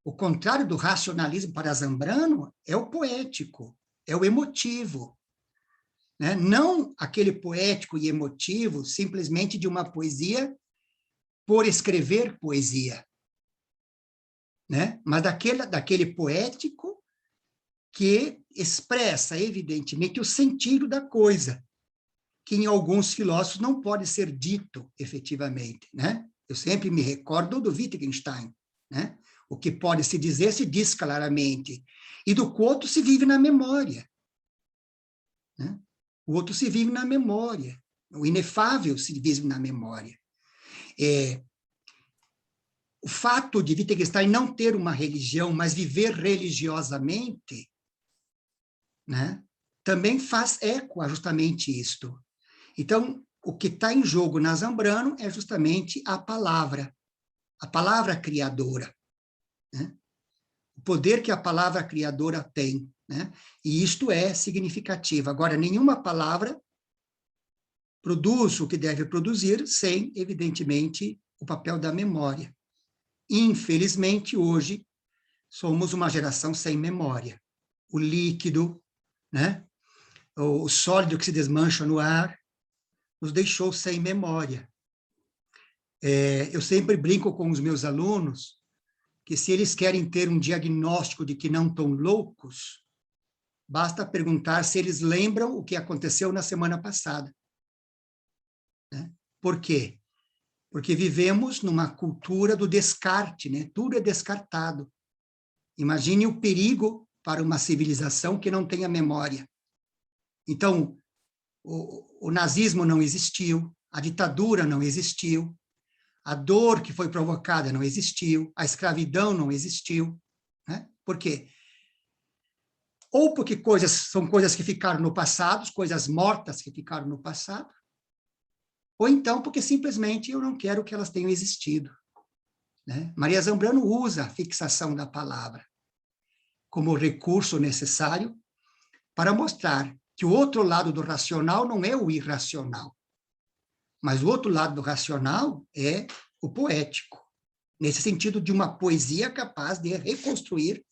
O contrário do racionalismo para Zambrano é o poético, é o emotivo, né? Não aquele poético e emotivo simplesmente de uma poesia por escrever poesia, né? Mas daquele poético que expressa, evidentemente, o sentido da coisa, que em alguns filósofos não pode ser dito efetivamente, né? Eu sempre me recordo do Wittgenstein, né? O que pode se dizer, se diz claramente, e do que o outro se vive na memória, né? O outro se vive na memória, o inefável se vive na memória. O fato de Wittgenstein não ter uma religião, mas viver religiosamente, né, também faz eco a justamente isto. Então, o que está em jogo na Zambrano é justamente a palavra criadora, né? O poder que a palavra criadora tem, né? E isto é significativo. Agora, nenhuma palavra produz o que deve produzir sem, evidentemente, o papel da memória. Infelizmente, hoje, somos uma geração sem memória. O líquido, né? O sólido que se desmancha no ar, nos deixou sem memória. Eu sempre brinco com os meus alunos que se eles querem ter um diagnóstico de que não estão loucos, basta perguntar se eles lembram o que aconteceu na semana passada. Né? Por quê? Porque vivemos numa cultura do descarte, né? Tudo é descartado. Imagine o perigo para uma civilização que não tenha memória. Então, o nazismo não existiu, a ditadura não existiu, a dor que foi provocada não existiu, a escravidão não existiu. Né? Por quê? Ou porque são coisas que ficaram no passado, coisas mortas que ficaram no passado, ou então porque simplesmente eu não quero que elas tenham existido. Né? Maria Zambrano usa a fixação da palavra como recurso necessário para mostrar que o outro lado do racional não é o irracional, mas o outro lado do racional é o poético, nesse sentido de uma poesia capaz de reconstruir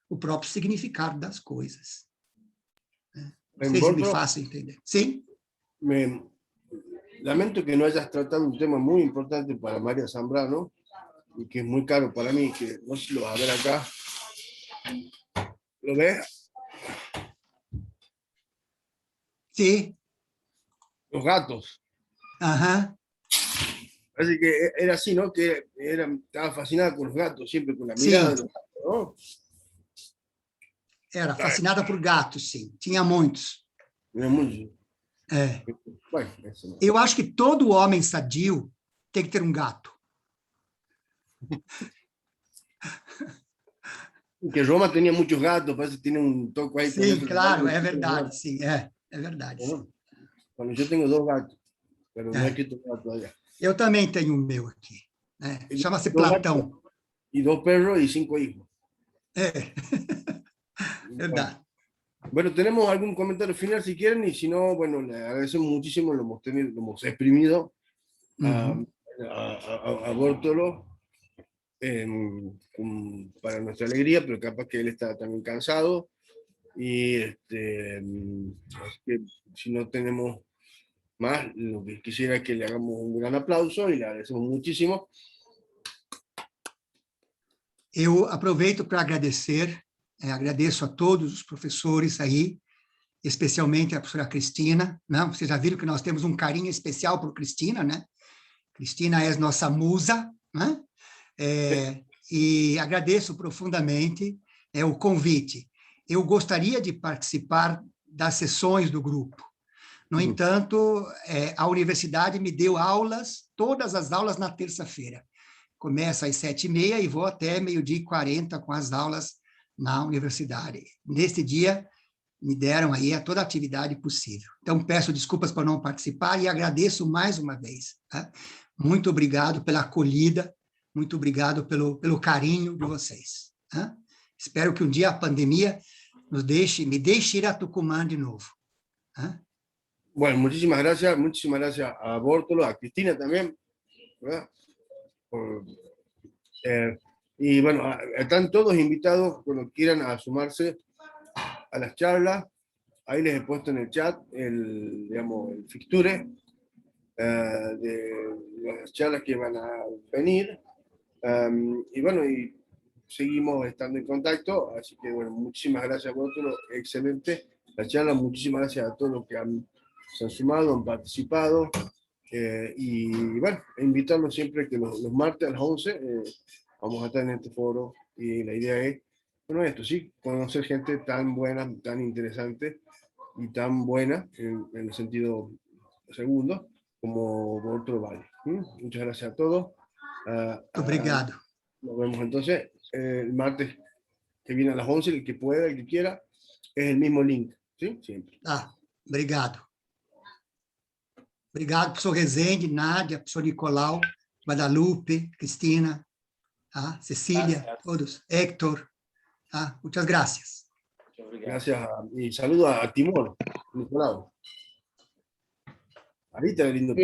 o próprio significado das coisas. Não sei se me faço entender. Sim? Lamento que no hayas tratado un tema muy importante para María Zambrano y que es muy caro para mí, que no sé si lo vas a ver acá. ¿Lo ves? Sí. Los gatos. Ajá. Así que era así, ¿no? Que estaba fascinada con los gatos, siempre con la Sim. mirada de los gatos, ¿no? Era fascinada por gatos, sim. Tinha muitos. Era muy... Bueno, eu acho que todo homem sadio tem que ter um gato. Que Roma tenía muchos gatos, parece que tiene un toque ahí. Sim, claro, é verdade, sim, é verdade. Sim. Bueno, yo tengo 2 gatos, pero no he escrito nada todavía. Eu também tenho um meu aqui, né? Chama-se Platão. Y 2 perros y 5 hijos. Verdade. Bueno, tenemos algún comentario final si quieren, y si no, bueno, le agradecemos muchísimo, lo hemos exprimido a Bórtolo para nuestra alegría, pero capaz que él está también cansado, y así que si no tenemos más, lo que quisiera es que le hagamos un gran aplauso y le agradecemos muchísimo. Eu aproveito para agradecer, agradeço a todos os professores aí, especialmente a professora Cristina, né? Vocês já viram que nós temos um carinho especial por Cristina, né? Cristina é nossa musa, né? E agradeço profundamente o convite. eu gostaria de participar das sessões do grupo. No entanto, a universidade me deu aulas, todas as aulas na terça-feira. Começa às 7h30 e vou até 12h40 com as aulas na universidade. Neste dia, me deram aí toda a atividade possível. Então, peço desculpas por não participar e agradeço mais uma vez. Tá? Muito obrigado pela acolhida, muito obrigado pelo carinho de vocês. Tá? Espero que um dia a pandemia me deixe ir a Tucumán de novo. Tá? Bueno, muchísimas gracias a Bórtolo, a Cristina también, ¿verdad? Y bueno, están todos invitados cuando quieran a sumarse a las charlas. Ahí les he puesto en el chat el fixture de las charlas que van a venir. Y bueno, y seguimos estando en contacto, así que bueno, muchísimas gracias por todo, excelente la charla, muchísimas gracias a todos los que se han sumado, han participado, y bueno, invitarlos siempre que los martes a las 11 vamos a estar en este foro, y la idea es, bueno, esto sí, conocer gente tan buena, tan interesante, y tan buena, en el sentido segundo, como Bórtolo Valle. Muchas gracias a todos. Obrigado. Nos vemos entonces el martes que viene a las 11, el que pueda, el que quiera, es el mismo link, ¿sí? Siempre. Obrigado. Obrigado, professor Rezende, Nádia, professor Nicolau, Guadalupe, Cristina, Cecília, todos, Héctor. Muchas gracias. Gracias y saludo a Timor, Nicolau. Ahorita es lindo.